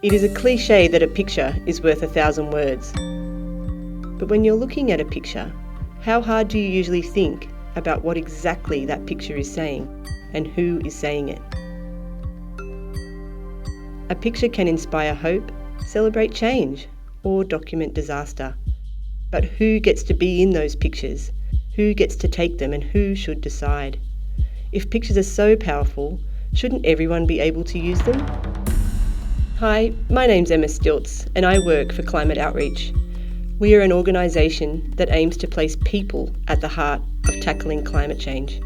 It is a cliche that a picture is worth 1,000 words. But when you're looking at a picture, how hard do you usually think about what exactly that picture is saying and who is saying it? A picture can inspire hope, celebrate change, or document disaster. But who gets to be in those pictures? Who gets to take them, and who should decide? If pictures are so powerful, shouldn't everyone be able to use them? Hi, my name's Emma Stilts, and I work for Climate Outreach. We are an organisation that aims to place people at the heart of tackling climate change.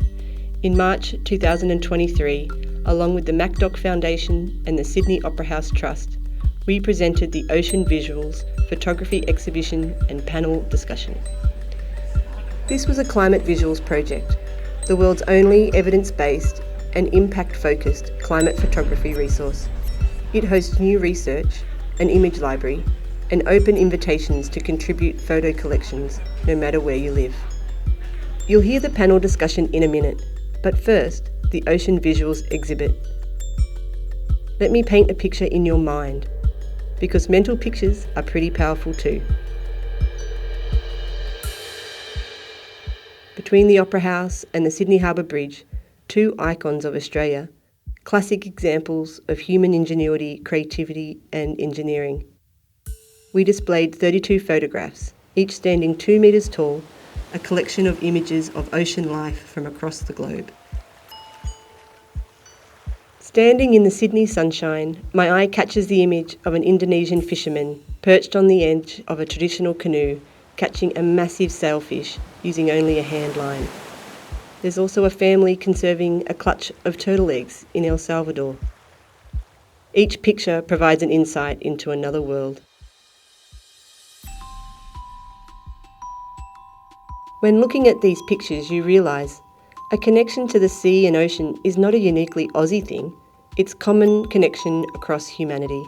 In March 2023, along with the MacDoc Foundation and the Sydney Opera House Trust, we presented the Ocean Visuals photography exhibition and panel discussion. This was a climate visuals project, the world's only evidence-based and impact-focused climate photography resource. It hosts new research, an image library, and open invitations to contribute photo collections, no matter where you live. You'll hear the panel discussion in a minute, but first, the Ocean Visuals exhibit. Let me paint a picture in your mind, because mental pictures are pretty powerful too. Between the Opera House and the Sydney Harbour Bridge, two icons of Australia, classic examples of human ingenuity, creativity and engineering. We displayed 32 photographs, each standing 2 metres tall, a collection of images of ocean life from across the globe. Standing in the Sydney sunshine, my eye catches the image of an Indonesian fisherman perched on the edge of a traditional canoe, catching a massive sailfish using only a hand line. There's also a family conserving a clutch of turtle eggs in El Salvador. Each picture provides an insight into another world. When looking at these pictures, you realise a connection to the sea and ocean is not a uniquely Aussie thing, it's common connection across humanity.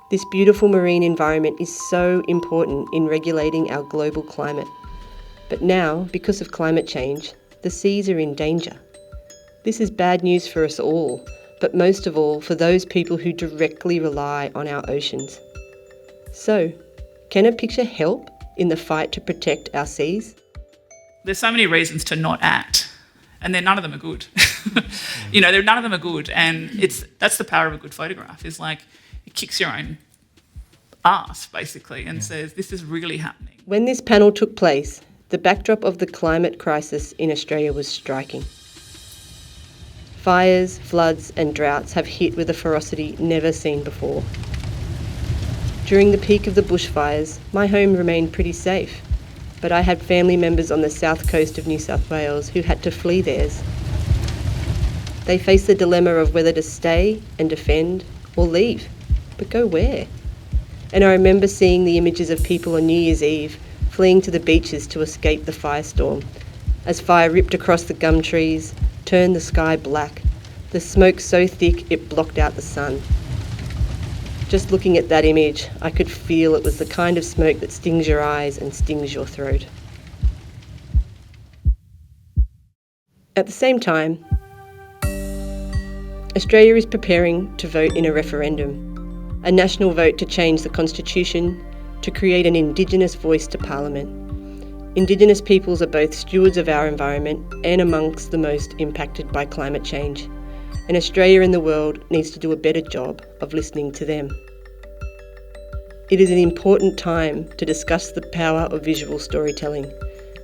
This beautiful marine environment is so important in regulating our global climate. But now, because of climate change, the seas are in danger. This is bad news for us all, but most of all for those people who directly rely on our oceans. So, can a picture help in the fight to protect our seas? There's so many reasons to not act, and none of them are good. None of them are good, and that's the power of a good photograph, is like it kicks your own ass, basically, and says, this is really happening. When this panel took place, the backdrop of the climate crisis in Australia was striking. Fires, floods and droughts have hit with a ferocity never seen before. During the peak of the bushfires, my home remained pretty safe, but I had family members on the south coast of New South Wales who had to flee theirs. They faced the dilemma of whether to stay and defend or leave, but go where? And I remember seeing the images of people on New Year's Eve fleeing to the beaches to escape the firestorm, as fire ripped across the gum trees, turned the sky black, the smoke so thick it blocked out the sun. Just looking at that image, I could feel it was the kind of smoke that stings your eyes and stings your throat. At the same time, Australia is preparing to vote in a referendum, a national vote to change the Constitution, to create an Indigenous voice to Parliament. Indigenous peoples are both stewards of our environment and amongst the most impacted by climate change, and Australia and the world needs to do a better job of listening to them. It is an important time to discuss the power of visual storytelling,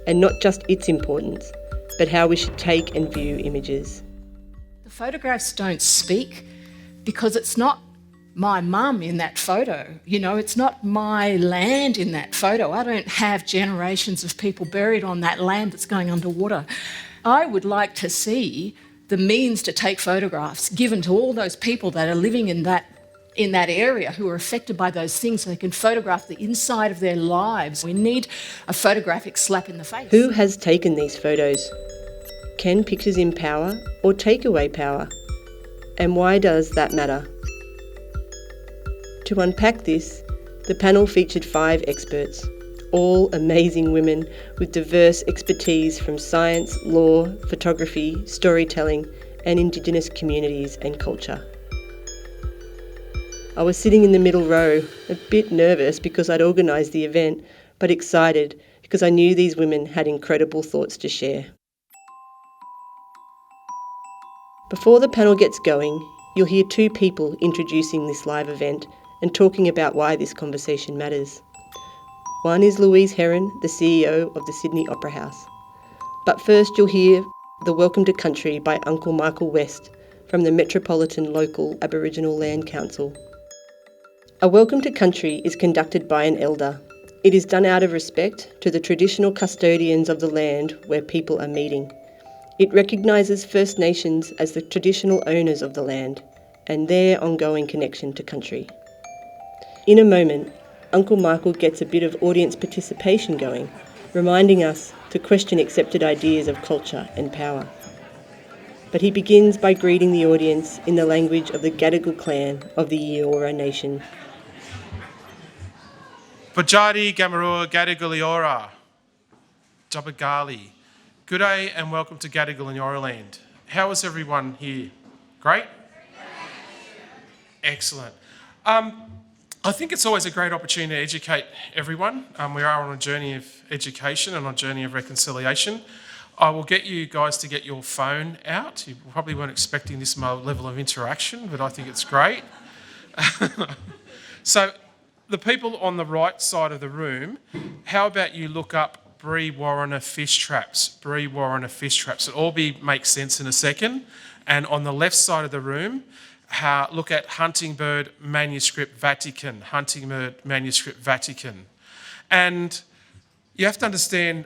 and not just its importance, but how we should take and view images. The photographs don't speak because it's not my mum in that photo. It's not my land in that photo. I don't have generations of people buried on that land that's going underwater. I would like to see the means to take photographs given to all those people that are living in that area who are affected by those things, so they can photograph the inside of their lives. We need a photographic slap in the face. Who has taken these photos? Can pictures empower or take away power? And why does that matter? To unpack this, the panel featured 5 experts, all amazing women with diverse expertise from science, law, photography, storytelling, and Indigenous communities and culture. I was sitting in the middle row, a bit nervous because I'd organised the event, but excited because I knew these women had incredible thoughts to share. Before the panel gets going, you'll hear two people introducing this live event and talking about why this conversation matters. One is Louise Heron, the CEO of the Sydney Opera House. But first you'll hear the Welcome to Country by Uncle Michael West from the Metropolitan Local Aboriginal Land Council. A Welcome to Country is conducted by an elder. It is done out of respect to the traditional custodians of the land where people are meeting. It recognises First Nations as the traditional owners of the land and their ongoing connection to country. In a moment, Uncle Michael gets a bit of audience participation going, reminding us to question accepted ideas of culture and power. But he begins by greeting the audience in the language of the Gadigal clan of the Eora Nation. Bajadi Gamarua Gadigal Eora, Jabagali. Good day and welcome to Gadigal and Eora Land. How is everyone here? Great? Excellent. I think it's always a great opportunity to educate everyone. We are on a journey of education and on a journey of reconciliation. I will get you guys to get your phone out. You probably weren't expecting this level of interaction, but I think it's great. So the people on the right side of the room, how about you look up Brewarrina fish traps, Brewarrina fish traps. It'll all make sense in a second. And on the left side of the room, look at Huntingbird Manuscript Vatican, Huntingbird Manuscript Vatican. And you have to understand,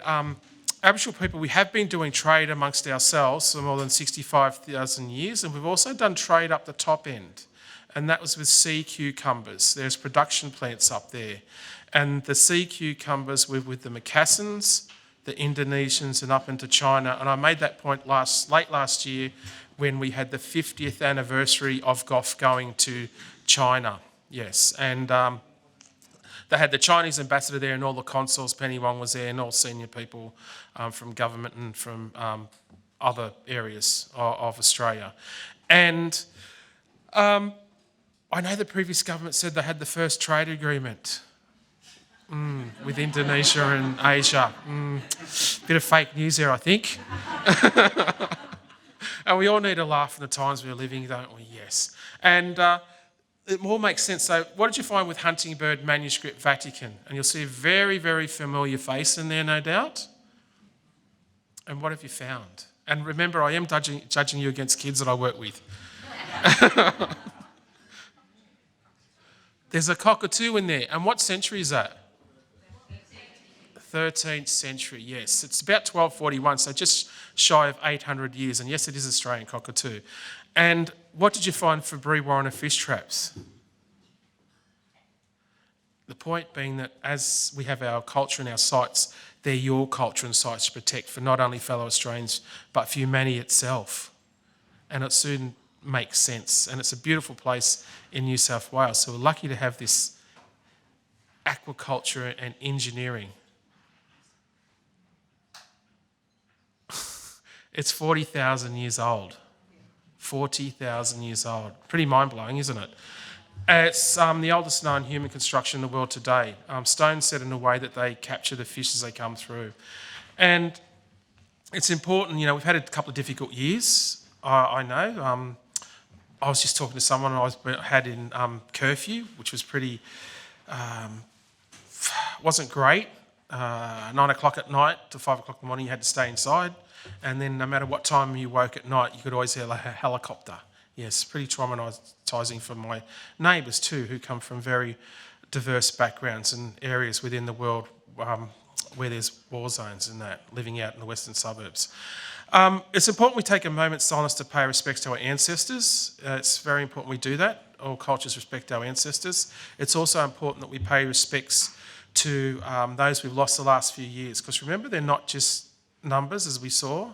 Aboriginal people, we have been doing trade amongst ourselves for more than 65,000 years, and we've also done trade up the top end. And that was with sea cucumbers. There's production plants up there. And the sea cucumbers were with the Macassans, the Indonesians, and up into China. And I made that point late last year when we had the 50th anniversary of GOF going to China. Yes, and they had the Chinese ambassador there and all the consuls. Penny Wong was there and all senior people from government and from other areas of Australia. And I know the previous government said they had the first trade agreement with Indonesia and Asia. Bit of fake news there, I think. And we all need to laugh in the times we're living, don't we? Yes. And it all makes sense. So what did you find with Huntingbird Manuscript Vatican? And you'll see a very, very familiar face in there, no doubt. And what have you found? And remember, I am judging you against kids that I work with. There's a cockatoo in there. And what century is that? 13th century, yes. It's about 1241, so just shy of 800 years. And yes, it is Australian cockatoo. And what did you find for Brewarrina fish traps? The point being that as we have our culture and our sites, they're your culture and sites to protect for not only fellow Australians, but for humanity itself. And it soon makes sense. And it's a beautiful place in New South Wales. So we're lucky to have this aquaculture and engineering. It's 40,000 years old. 40,000 years old. Pretty mind-blowing, isn't it? It's the oldest known human construction in the world today. Stones set in a way that they capture the fish as they come through. And it's important, you know, we've had a couple of difficult years, I know. I was just talking to someone I had in curfew, which was pretty, wasn't great. 9 o'clock at night to 5 o'clock in the morning, you had to stay inside. And then no matter what time you woke at night, you could always hear a helicopter. Yes, pretty traumatising for my neighbours too, who come from very diverse backgrounds and areas within the world where there's war zones and that, living out in the western suburbs. It's important we take a moment's silence to pay respects to our ancestors. It's very important we do that. All cultures respect our ancestors. It's also important that we pay respects to those we've lost the last few years. Because remember, they're not just numbers, as we saw.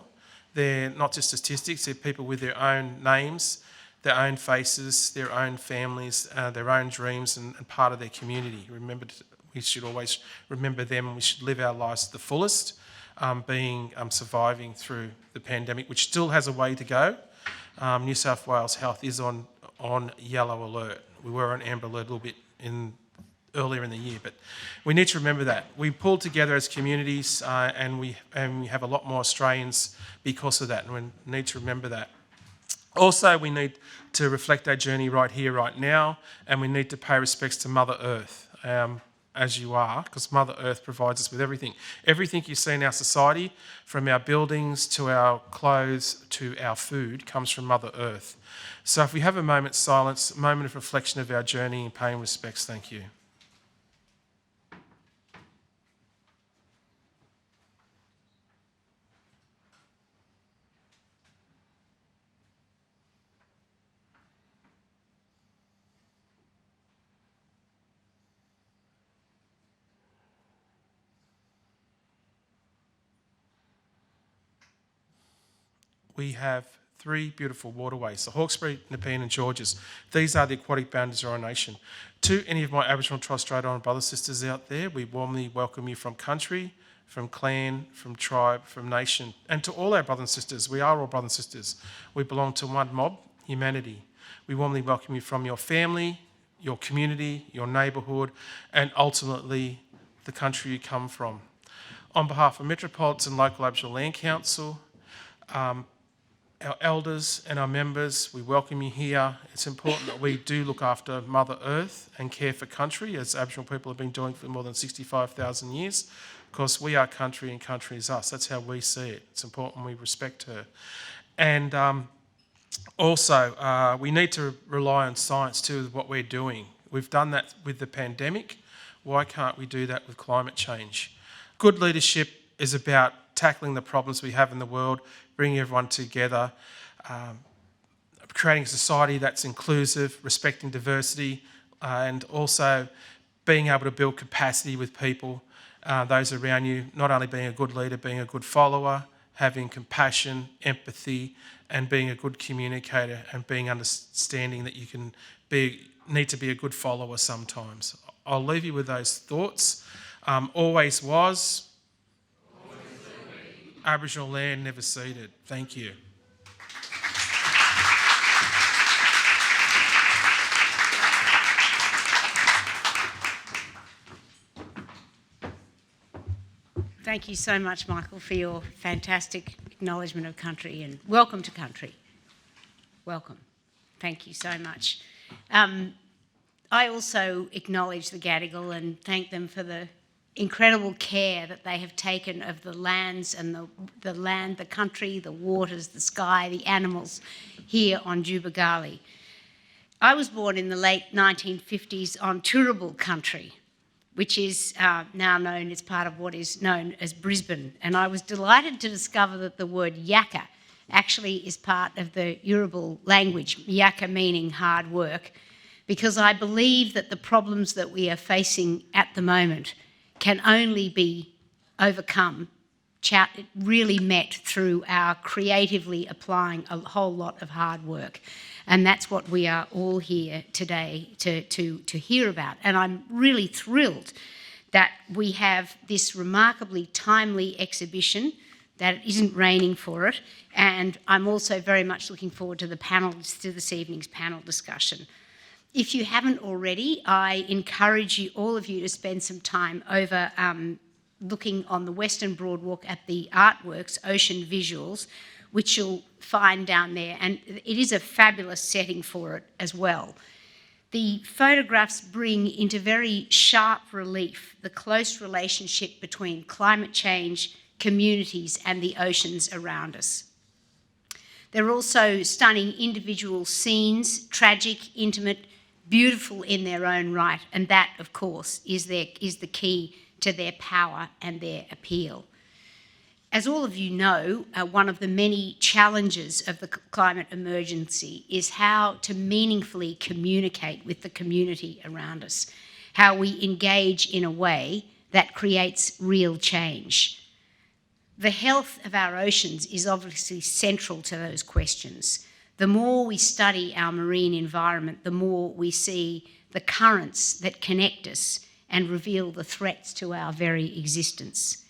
They're not just statistics. They're people with their own names, their own faces, their own families, their own dreams, and part of their community. We should always remember them, and we should live our lives to the fullest, surviving through the pandemic, which still has a way to go. New South Wales Health is on on yellow alert. We were on amber alert a little bit earlier in the year, but we need to remember that. We pulled together as communities and we have a lot more Australians because of that, and we need to remember that. Also, we need to reflect our journey right here, right now, and we need to pay respects to Mother Earth, as you are, because Mother Earth provides us with everything. Everything you see in our society, from our buildings to our clothes to our food, comes from Mother Earth. So if we have a moment's silence, a moment of reflection of our journey and paying respects, thank you. We have 3 beautiful waterways, the Hawkesbury, Nepean and Georges. These are the aquatic boundaries of our nation. To any of my Aboriginal and Torres Strait Islander brothers and sisters out there, we warmly welcome you from country, from clan, from tribe, from nation. And to all our brothers and sisters, we are all brothers and sisters. We belong to one mob, humanity. We warmly welcome you from your family, your community, your neighbourhood, and ultimately the country you come from. On behalf of Metropolitan Local Aboriginal Land Council, our elders and our members, we welcome you here. It's important that we do look after Mother Earth and care for country, as Aboriginal people have been doing for more than 65,000 years, because we are country and country is us. That's how we see it. It's important we respect her. And also, we need to rely on science too with what we're doing. We've done that with the pandemic. Why can't we do that with climate change? Good leadership is about tackling the problems we have in the world, bringing everyone together, creating a society that's inclusive, respecting diversity, and also being able to build capacity with people, those around you, not only being a good leader, being a good follower, having compassion, empathy, and being a good communicator, and being understanding that you need to be a good follower sometimes. I'll leave you with those thoughts. Always was. Aboriginal land never ceded. Thank you. Thank you so much, Michael, for your fantastic acknowledgement of country, and welcome to country. Welcome. Thank you so much. I also acknowledge the Gadigal and thank them for the incredible care that they have taken of the lands and the land, the country, the waters, the sky, the animals here on Jubagali. I was born in the late 1950s on Turrbal country, which is now known as part of what is known as Brisbane. And I was delighted to discover that the word yakka actually is part of the Turrbal language, yakka meaning hard work, because I believe that the problems that we are facing at the moment can only be overcome, really met through our creatively applying a whole lot of hard work. And that's what we are all here today to hear about. And I'm really thrilled that we have this remarkably timely exhibition, that it isn't raining for it. And I'm also very much looking forward to to this evening's panel discussion. If you haven't already, I encourage all of you to spend some time over looking on the Western Broadwalk at the artworks, Ocean Visuals, which you'll find down there. And it is a fabulous setting for it as well. The photographs bring into very sharp relief the close relationship between climate change, communities, and the oceans around us. There are also stunning individual scenes, tragic, intimate, beautiful in their own right, and that, of course, is the key to their power and their appeal. As all of you know, one of the many challenges of the climate emergency is how to meaningfully communicate with the community around us, how we engage in a way that creates real change. The health of our oceans is obviously central to those questions. The more we study our marine environment, the more we see the currents that connect us and reveal the threats to our very existence.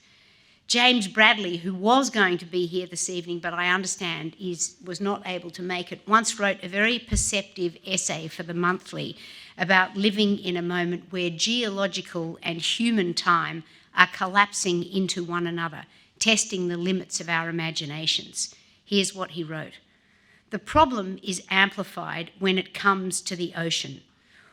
James Bradley, who was going to be here this evening, but I understand was not able to make it, once wrote a very perceptive essay for the Monthly about living in a moment where geological and human time are collapsing into one another, testing the limits of our imaginations. Here's what he wrote. The problem is amplified when it comes to the ocean.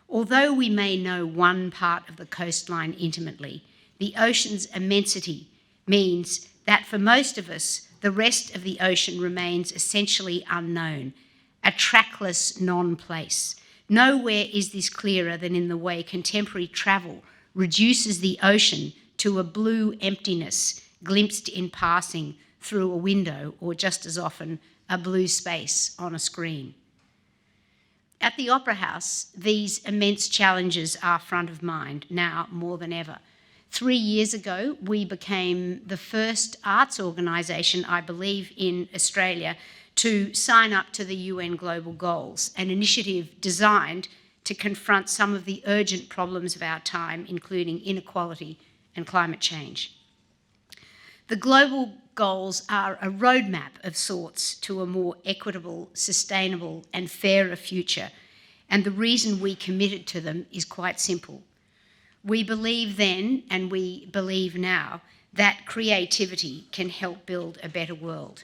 Although we may know one part of the coastline intimately, the ocean's immensity means that for most of us, the rest of the ocean remains essentially unknown, a trackless non-place. Nowhere is this clearer than in the way contemporary travel reduces the ocean to a blue emptiness glimpsed in passing through a window, or just as often, a blue space on a screen. At the Opera House, these immense challenges are front of mind now more than ever. 3 years ago, we became the first arts organisation, I believe, in Australia to sign up to the UN Global Goals, an initiative designed to confront some of the urgent problems of our time, including inequality and climate change. The global goals are a roadmap of sorts to a more equitable, sustainable and fairer future, and the reason we committed to them is quite simple. We believe then, and we believe now, that creativity can help build a better world.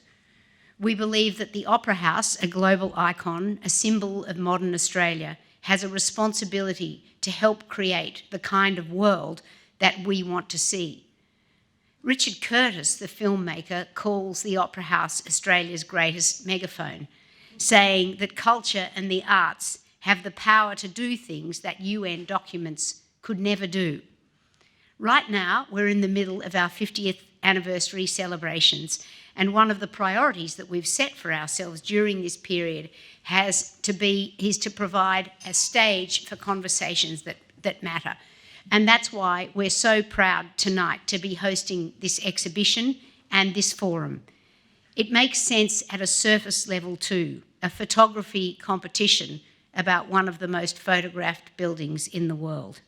We believe that the Opera House, a global icon, a symbol of modern Australia, has a responsibility to help create the kind of world that we want to see. Richard Curtis, the filmmaker, calls the Opera House Australia's greatest megaphone, saying that culture and the arts have the power to do things that UN documents could never do. Right now, we're in the middle of our 50th anniversary celebrations, and one of the priorities that we've set for ourselves during this period is to provide a stage for conversations that matter. And that's why we're so proud tonight to be hosting this exhibition and this forum. It makes sense at a surface level too, a photography competition about one of the most photographed buildings in the world.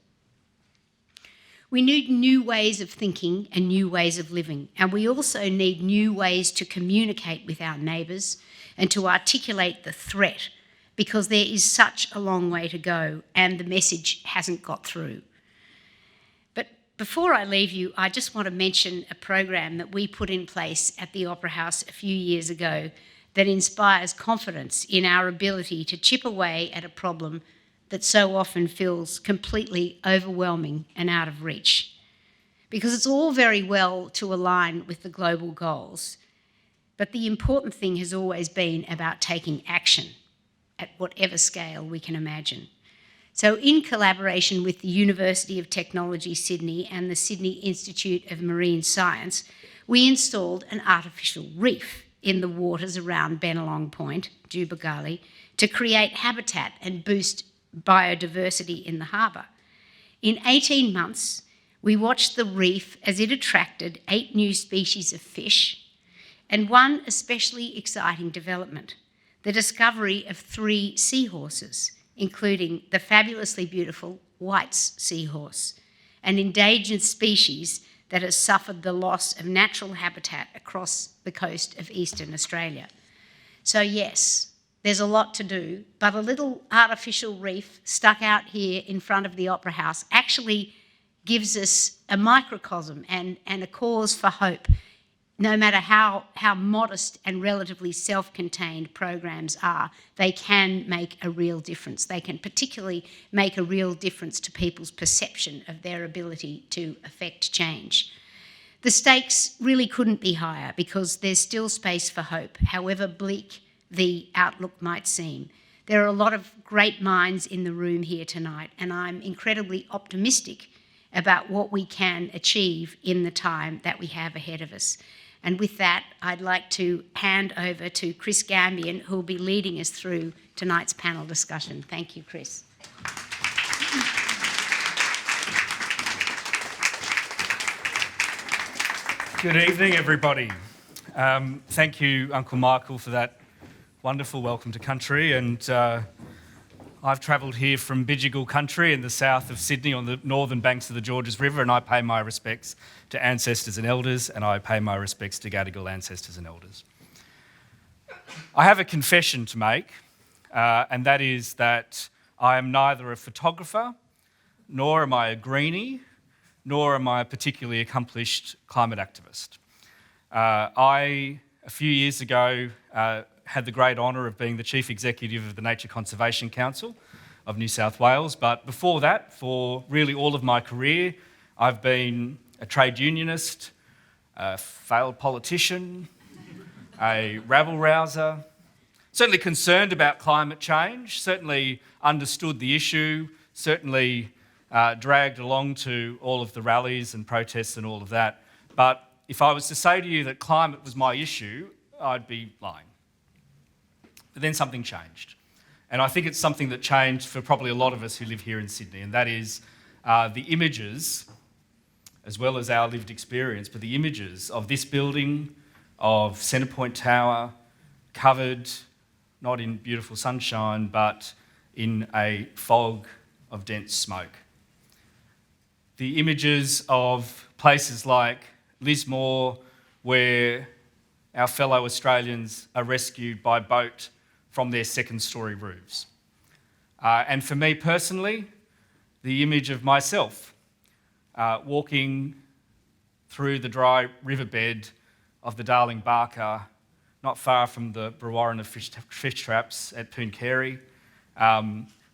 We need new ways of thinking and new ways of living, and we also need new ways to communicate with our neighbours and to articulate the threat, because there is such a long way to go and the message hasn't got through. But before I leave you, I just want to mention a program that we put in place at the Opera House a few years ago that inspires confidence in our ability to chip away at a problem that so often feels completely overwhelming and out of reach. Because it's all very well to align with the global goals, but the important thing has always been about taking action at whatever scale we can imagine. So in collaboration with the University of Technology Sydney and the Sydney Institute of Marine Science, we installed an artificial reef in the waters around Bennelong Point, Jubagali, to create habitat and boost biodiversity in the harbour. In 18 months, we watched the reef as it attracted 8 new species of fish and one especially exciting development, the discovery of 3 seahorses, including the fabulously beautiful White's seahorse, an endangered species that has suffered the loss of natural habitat across the coast of eastern Australia. So yes, there's a lot to do, but a little artificial reef stuck out here in front of the Opera House actually gives us a microcosm and a cause for hope. No matter how modest and relatively self-contained programs are, they can make a real difference. They can particularly make a real difference to people's perception of their ability to affect change. The stakes really couldn't be higher because there's still space for hope, however bleak the outlook might seem. There are a lot of great minds in the room here tonight, and I'm incredibly optimistic about what we can achieve in the time that we have ahead of us. And with that, I'd like to hand over to Chris Gambian, who will be leading us through tonight's panel discussion. Thank you, Chris. Good evening, everybody. Thank you, Uncle Michael, for that wonderful welcome to country, and I've travelled here from Bidjigal country in the south of Sydney on the northern banks of the Georges River, and I pay my respects to ancestors and elders, and I pay my respects to Gadigal ancestors and elders. I have a confession to make, and that is that I am neither a photographer, nor am I a greenie, nor am I a particularly accomplished climate activist. A few years ago, had the great honour of being the Chief Executive of the Nature Conservation Council of New South Wales, but before that, for really all of my career, I've been a trade unionist, a failed politician, a rabble-rouser, certainly concerned about climate change, certainly understood the issue, certainly dragged along to all of the rallies and protests and all of that. But if I was to say to you that climate was my issue, I'd be lying. But then something changed. And I think it's something that changed for probably a lot of us who live here in Sydney, and that is the images, as well as our lived experience, but the images of this building, of Centrepoint Tower, covered not in beautiful sunshine, but in a fog of dense smoke. The images of places like Lismore, where our fellow Australians are rescued by boat from their second-storey roofs. And for me personally, the image of myself walking through the dry riverbed of the Darling Barker, not far from the Brewarrina fish traps at Pooncarie,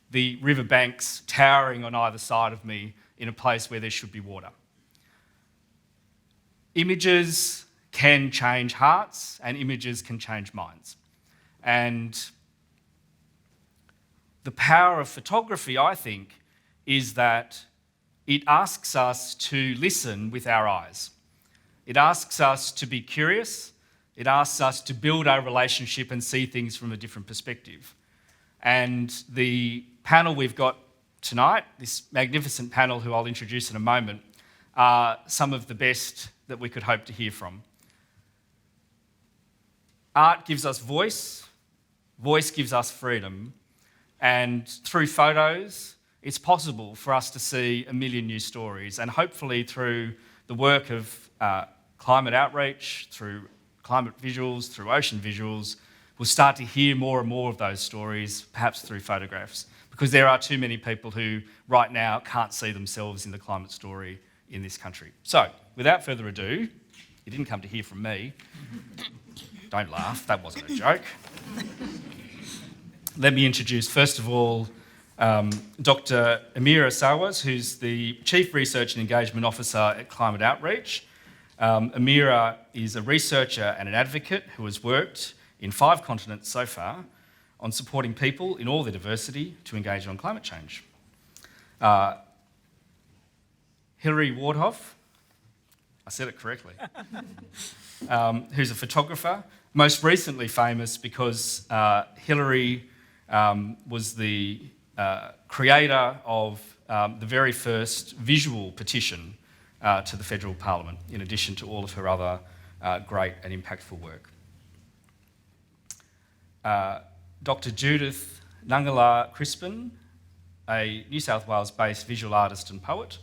the riverbanks towering on either side of me in a place where there should be water. Images can change hearts and images can change minds. And the power of photography, I think, is that it asks us to listen with our eyes. It asks us to be curious. It asks us to build our relationship and see things from a different perspective. And the panel we've got tonight, this magnificent panel who I'll introduce in a moment, are some of the best that we could hope to hear from. Art gives us voice, voice gives us freedom, and through photos, it's possible for us to see a million new stories, and hopefully through the work of climate outreach, through climate visuals, through ocean visuals, we'll start to hear more and more of those stories, perhaps through photographs, because there are too many people who right now can't see themselves in the climate story in this country. So, without further ado, you didn't come to hear from me. Don't laugh, that wasn't a joke. Let me introduce, first of all, Dr. Amiera Sawas, who's the Chief Research and Engagement Officer at Climate Outreach. Amiera is a researcher and an advocate who has worked in 5 continents so far on supporting people in all their diversity to engage on climate change. Hilary Wardhaugh, I said it correctly, who's a photographer, most recently famous because Hilary was the creator of the very first visual petition to the Federal Parliament, in addition to all of her other great and impactful work. Dr. Judith Nangala Crispin, a New South Wales-based visual artist and poet.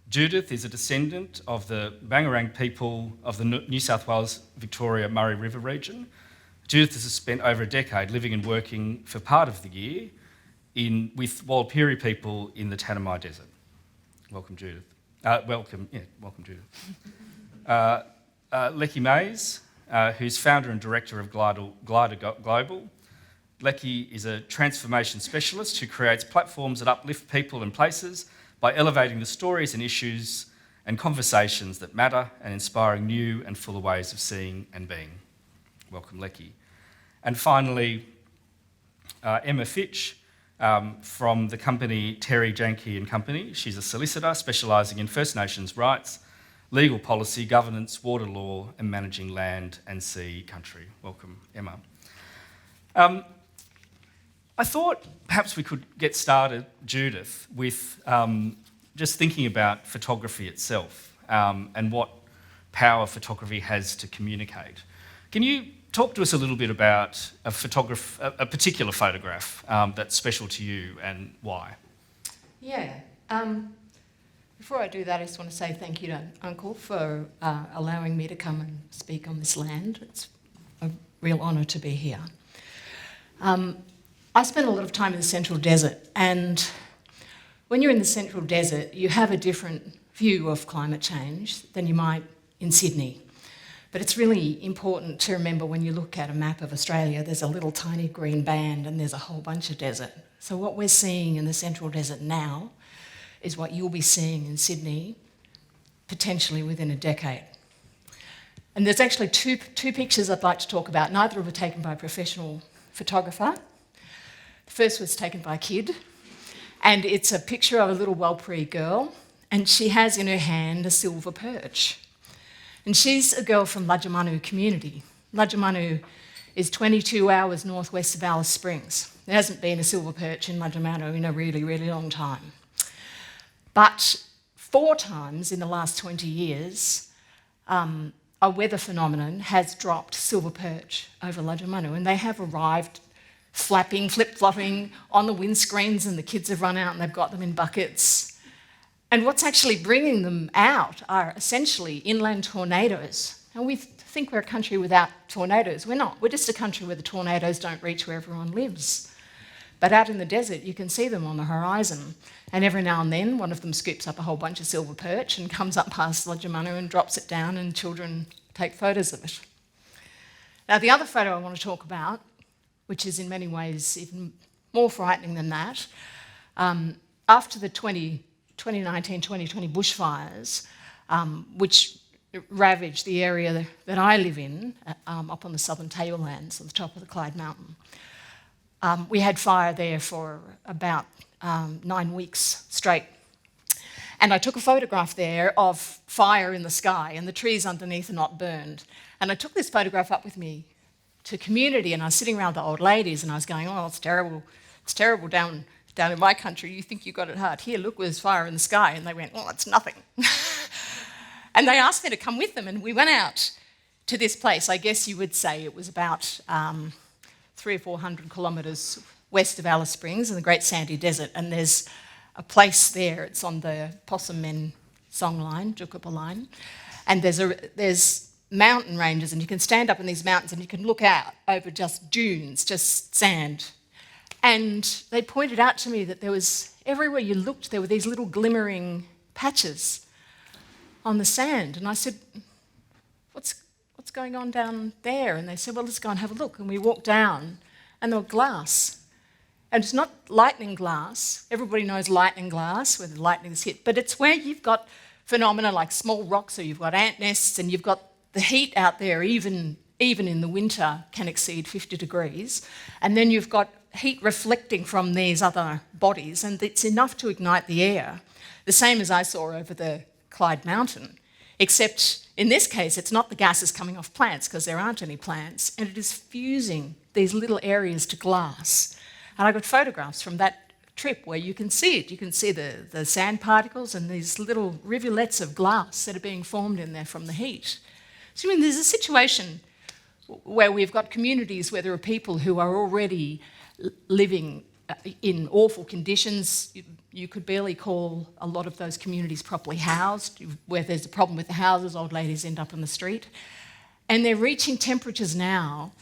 Judith is a descendant of the Bangarang people of the New South Wales Victoria Murray River region. Judith has spent over a decade living and working for part of the year with Walpiri people in the Tanami Desert. Welcome, Judith. Welcome, Judith. Lekki Mays, who's founder and director of Glider Global. Lekki is a transformation specialist who creates platforms that uplift people and places by elevating the stories and issues and conversations that matter and inspiring new and fuller ways of seeing and being. Welcome, Lekki. And finally, Emma Fitch from the company Terri, Janke and Company. She's a solicitor specialising in First Nations rights, legal policy, governance, water law and managing land and sea country. Welcome, Emma. I thought perhaps we could get started, Judith, with just thinking about photography itself and what power photography has to communicate. Can you talk to us a little bit about a particular photograph that's special to you and why. Yeah. Before I do that, I just want to say thank you to Uncle for allowing me to come and speak on this land. It's a real honour to be here. I spent a lot of time in the Central Desert, and when you're in the Central Desert, you have a different view of climate change than you might in Sydney. But it's really important to remember when you look at a map of Australia, there's a little tiny green band and there's a whole bunch of desert. So what we're seeing in the Central Desert now is what you'll be seeing in Sydney potentially within a decade. And there's actually two pictures I'd like to talk about. Neither were taken by a professional photographer. The first was taken by a kid, and it's a picture of a little Warlpiri girl, and she has in her hand a silver perch. And she's a girl from Ludgamanu community. Ludgamanu is 22 hours northwest of Alice Springs. There hasn't been a silver perch in Ludgamanu in a really, really long time. But 4 times in the last 20 years, a weather phenomenon has dropped silver perch over Ludgamanu, and they have arrived flapping, flip-flopping on the windscreens, and the kids have run out and they've got them in buckets. And what's actually bringing them out are essentially inland tornadoes. And we think we're a country without tornadoes. We're not. We're just a country where the tornadoes don't reach where everyone lives. But out in the desert, you can see them on the horizon. And every now and then, one of them scoops up a whole bunch of silver perch and comes up past Ludgamanu and drops it down, and children take photos of it. Now, the other photo I want to talk about, which is in many ways even more frightening than that, after the 2019-2020 bushfires, which ravaged the area that I live in, up on the southern tablelands at the top of the Clyde Mountain. We had fire there for about 9 weeks straight. And I took a photograph there of fire in the sky, and the trees underneath are not burned. And I took this photograph up with me to community, and I was sitting around the old ladies, and I was going, oh, it's terrible down in my country. You think you got it hard. Here, look, there's fire in the sky. And they went, oh, it's nothing. And they asked me to come with them, and we went out to this place. I guess you would say it was about 300 or 400 kilometres west of Alice Springs in the Great Sandy Desert, and there's a place there. It's on the Possum Men song line, Jukupa line, and there's mountain ranges, and you can stand up in these mountains and you can look out over just dunes, just sand. And they pointed out to me that there was, everywhere you looked, there were these little glimmering patches on the sand. And I said, what's going on down there? And they said, well, let's go and have a look. And we walked down, and there were glass. And it's not lightning glass. Everybody knows lightning glass, where the lightning is hit. But it's where you've got phenomena like small rocks, or you've got ant nests, and you've got the heat out there, even in the winter, can exceed 50 degrees. And then you've got heat reflecting from these other bodies, and it's enough to ignite the air. The same as I saw over the Clyde Mountain, except in this case, it's not the gases coming off plants, because there aren't any plants, and it is fusing these little areas to glass. And I got photographs from that trip where you can see it. You can see the sand particles and these little rivulets of glass that are being formed in there from the heat. So, I mean, there's a situation where we've got communities where there are people who are already living in awful conditions. You could barely call a lot of those communities properly housed. Where there's a problem with the houses, old ladies end up on the street. And they're reaching temperatures now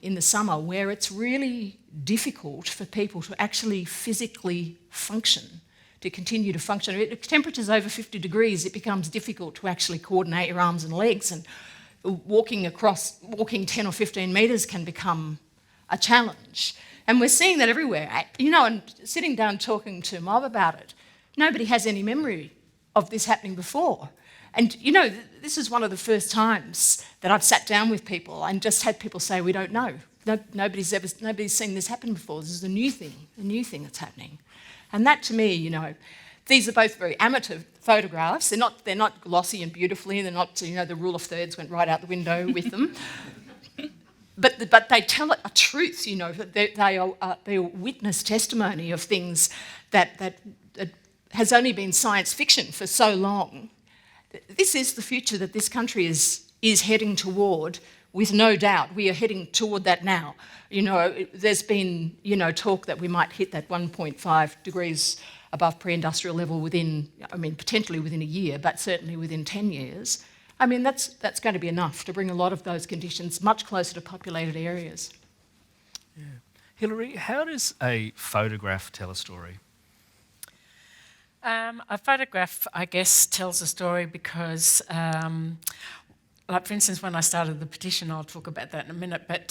in the summer where it's really difficult for people to actually physically function, to continue to function. If temperature's over 50 degrees, it becomes difficult to actually coordinate your arms and legs, and walking 10 or 15 metres can become a challenge. And we're seeing that everywhere. You know, and sitting down talking to Mob about it, nobody has any memory of this happening before. And, you know, this is one of the first times that I've sat down with people and just had people say, we don't know. Nobody's seen this happen before. This is a new thing that's happening. And that, to me, you know, these are both very amateur photographs. They're not glossy and beautifully. They're not, you know, the rule of thirds went right out the window with them. But they tell a truth, you know. They're witness testimony of things that has only been science fiction for so long. This is the future that this country is heading toward, with no doubt we are heading toward that now. There's been, talk that we might hit that 1.5 degrees above pre-industrial level potentially within a year, but certainly within 10 years. That's going to be enough to bring a lot of those conditions much closer to populated areas. Yeah. Hilary, how does a photograph tell a story? A photograph, I guess, tells a story because, for instance, when I started the petition, I'll talk about that in a minute, but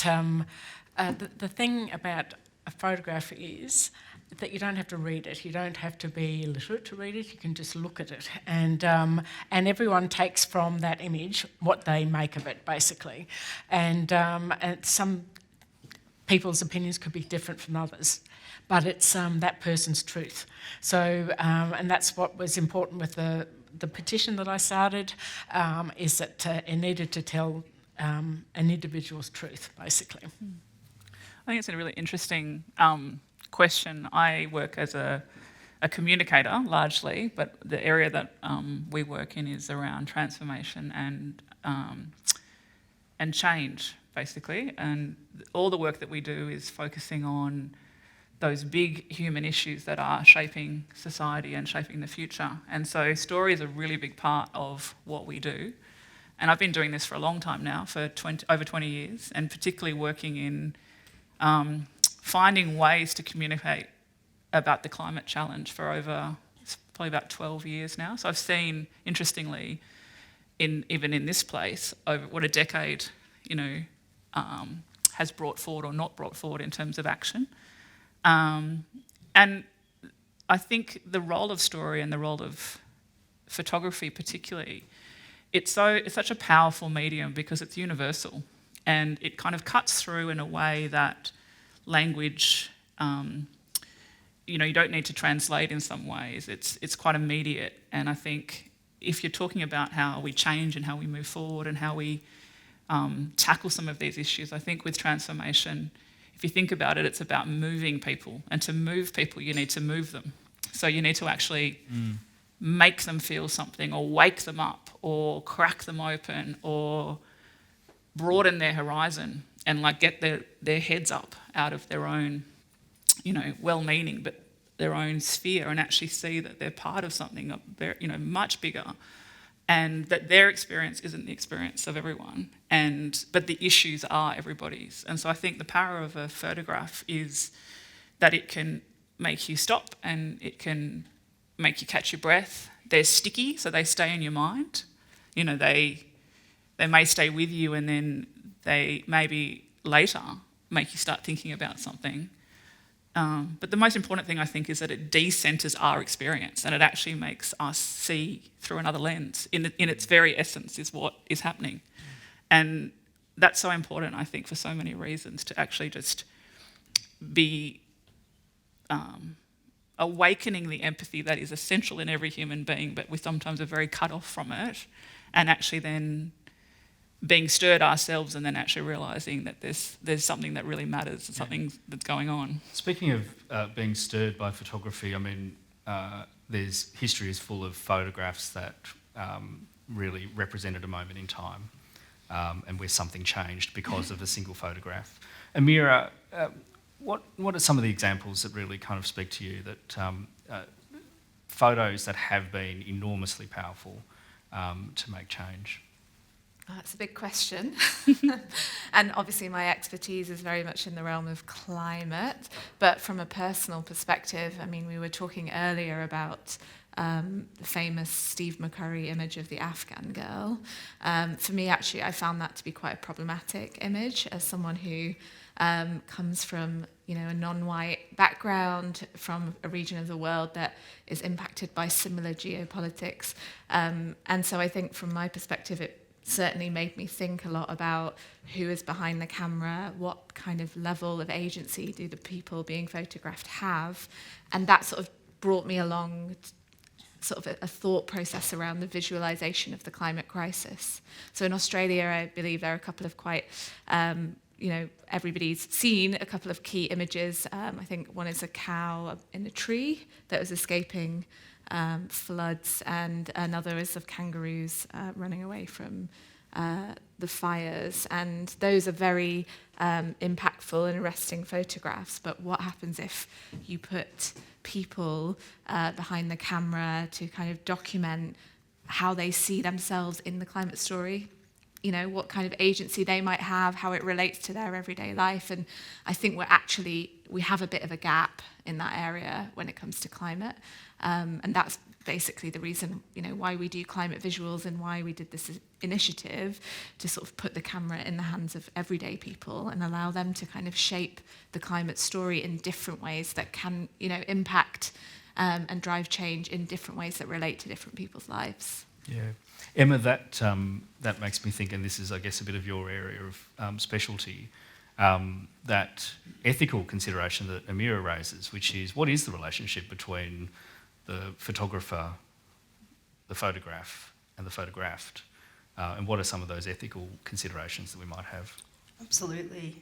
the thing about a photograph is that you don't have to read it. You don't have to be literate to read it. You can just look at it. And everyone takes from that image what they make of it, basically. And some people's opinions could be different from others, but it's that person's truth. So, and that's what was important with the petition that I started, is that it needed to tell an individual's truth, basically. I think it's a really interesting question. I work as a communicator largely, but the area that we work in is around transformation and change, basically. And all the work that we do is focusing on those big human issues that are shaping society and shaping the future. And so story is a really big part of what we do. And I've been doing this for a long time now, for over 20 years, and particularly working in finding ways to communicate about the climate challenge for over probably about 12 years now. So I've seen, interestingly, even in this place, over what a decade, has brought forward or not brought forward in terms of action. And I think the role of story and the role of photography particularly, it's such a powerful medium because it's universal and it kind of cuts through in a way that language, you don't need to translate in some ways. It's quite immediate. And I think if you're talking about how we change and how we move forward and how we tackle some of these issues, I think with transformation, if you think about it, it's about moving people. And to move people, you need to move them. So you need to actually make them feel something or wake them up or crack them open or broaden their horizon and get their heads up out of their own, well-meaning, but their own sphere and actually see that they're part of something, much bigger, and that their experience isn't the experience of everyone, but the issues are everybody's. And so I think the power of a photograph is that it can make you stop and it can make you catch your breath. They're sticky, so they stay in your mind. They may stay with you and then they maybe later make you start thinking about something. But the most important thing, I think, is that it decenters our experience and it actually makes us see through another lens. In its very essence is what is happening. And that's so important, I think, for so many reasons, to actually just be awakening the empathy that is essential in every human being, but we sometimes are very cut off from it, and actually then being stirred ourselves and then actually realising that there's something that really matters and something that's going on. Speaking of being stirred by photography, history is full of photographs that really represented a moment in time and where something changed because of a single photograph. Amiera, what are some of the examples that really kind of speak to you that photos that have been enormously powerful to make change? That's a big question. And obviously my expertise is very much in the realm of climate, but from a personal perspective, we were talking earlier about the famous Steve McCurry image of the Afghan girl. For me, actually, I found that to be quite a problematic image as someone who comes from a non-white background, from a region of the world that is impacted by similar geopolitics. And so I think from my perspective, it certainly made me think a lot about who is behind the camera, what kind of level of agency do the people being photographed have, and that sort of brought me along sort of a thought process around the visualisation of the climate crisis. So in Australia, I believe there are a couple of quite, everybody's seen a couple of key images. I think one is a cow in a tree that was escaping floods, and another is of kangaroos running away from the fires, and those are very impactful and arresting photographs. But what happens if you put people behind the camera to kind of document how they see themselves in the climate story? You know, what kind of agency they might have, how it relates to their everyday life. And I think we have a bit of a gap in that area when it comes to climate. And that's basically the reason, you know, why we do climate visuals and why we did this initiative, to sort of put the camera in the hands of everyday people and allow them to kind of shape the climate story in different ways that can, you know, impact and drive change in different ways that relate to different people's lives. Yeah. Emma, that makes me think, and this is, I guess, a bit of your area of specialty, that ethical consideration that Amiera raises, which is, what is the relationship between the photographer, the photograph, and the photographed? And what are some of those ethical considerations that we might have? Absolutely.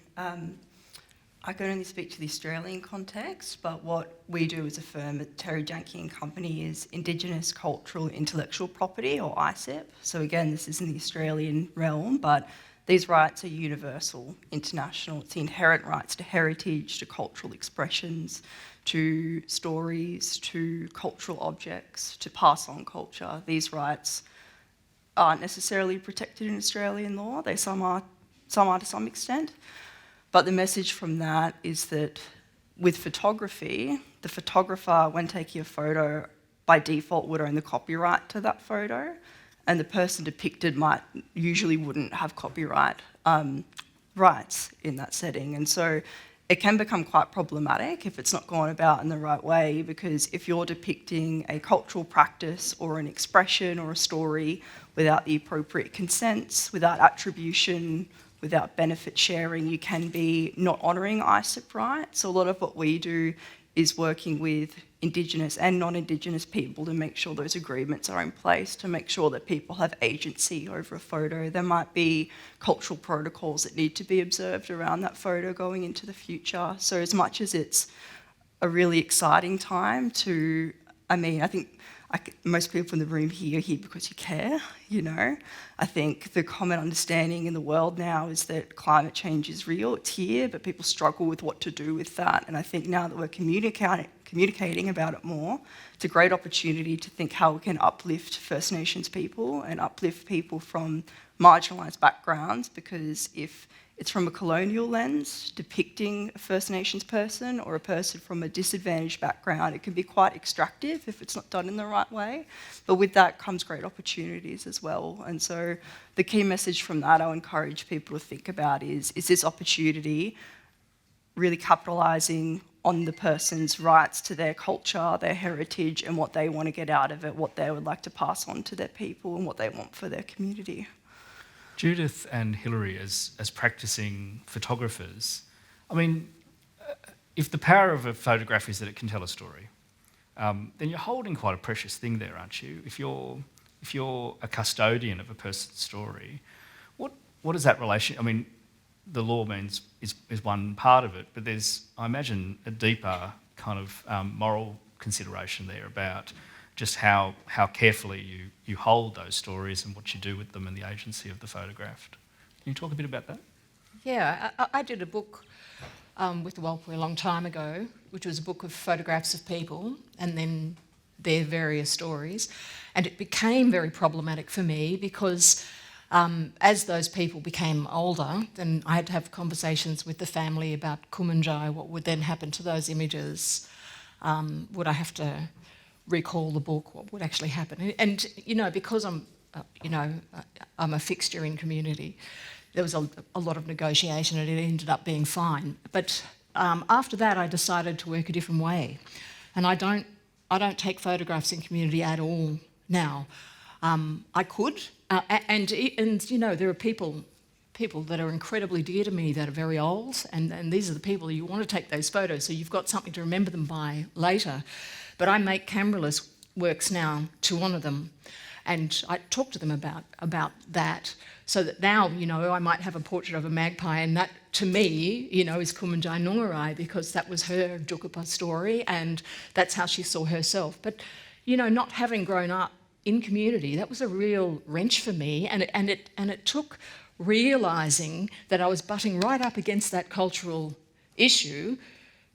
I can only speak to the Australian context, but what we do as a firm at Terri, Janke and Company is Indigenous Cultural Intellectual Property, or ICIP. So again, this is in the Australian realm, but these rights are universal, international. It's the inherent rights to heritage, to cultural expressions, to stories, to cultural objects, to pass on culture. These rights aren't necessarily protected in Australian law. Some are to some extent. But the message from that is that with photography, the photographer, when taking a photo, by default would own the copyright to that photo, and the person depicted usually wouldn't have copyright rights in that setting. And so it can become quite problematic if it's not gone about in the right way, because if you're depicting a cultural practice or an expression or a story without the appropriate consents, without attribution, without benefit sharing, you can be not honouring ICIP rights. So a lot of what we do is working with Indigenous and non-Indigenous people to make sure those agreements are in place, to make sure that people have agency over a photo. There might be cultural protocols that need to be observed around that photo going into the future. So as much as it's a really exciting time to, I think most people in the room here are here because you care, you know. I think the common understanding in the world now is that climate change is real, it's here, but people struggle with what to do with that. And I think now that we're communicating about it more, it's a great opportunity to think how we can uplift First Nations people and uplift people from marginalised backgrounds, because if it's from a colonial lens, depicting a First Nations person or a person from a disadvantaged background, it can be quite extractive if it's not done in the right way. But with that comes great opportunities as well. And so the key message from that I encourage people to think about is this opportunity really capitalising on the person's rights to their culture, their heritage, and what they want to get out of it, what they would like to pass on to their people and what they want for their community. Judith and Hilary, as practising photographers, I mean, if the power of a photograph is that it can tell a story, then you're holding quite a precious thing there, aren't you? If you're a custodian of a person's story, what is that relation? I mean, the law is one part of it, but there's, I imagine, a deeper kind of moral consideration there about just how carefully you hold those stories and what you do with them and the agency of the photographed. Can you talk a bit about that? Yeah, I did a book with the Walpole a long time ago, which was a book of photographs of people and then their various stories. And it became very problematic for me because as those people became older, then I had to have conversations with the family about Kumanjai, what would then happen to those images. Would I have to recall the book, what would actually happen? And, you know, because I'm a fixture in community, there was a lot of negotiation and it ended up being fine. But after that, I decided to work a different way. And I don't take photographs in community at all now. I could, and you know, there are people that are incredibly dear to me that are very old, and these are the people you want to take those photos, so you've got something to remember them by later. But I make cameraless works now to honour them, and I talk to them about that, so that now, you know, I might have a portrait of a magpie, and that, to me, you know, is Kumanjai Nungarai, because that was her Jukupa story, and that's how she saw herself. But, you know, not having grown up in community. That was a real wrench for me, and it took realising that I was butting right up against that cultural issue,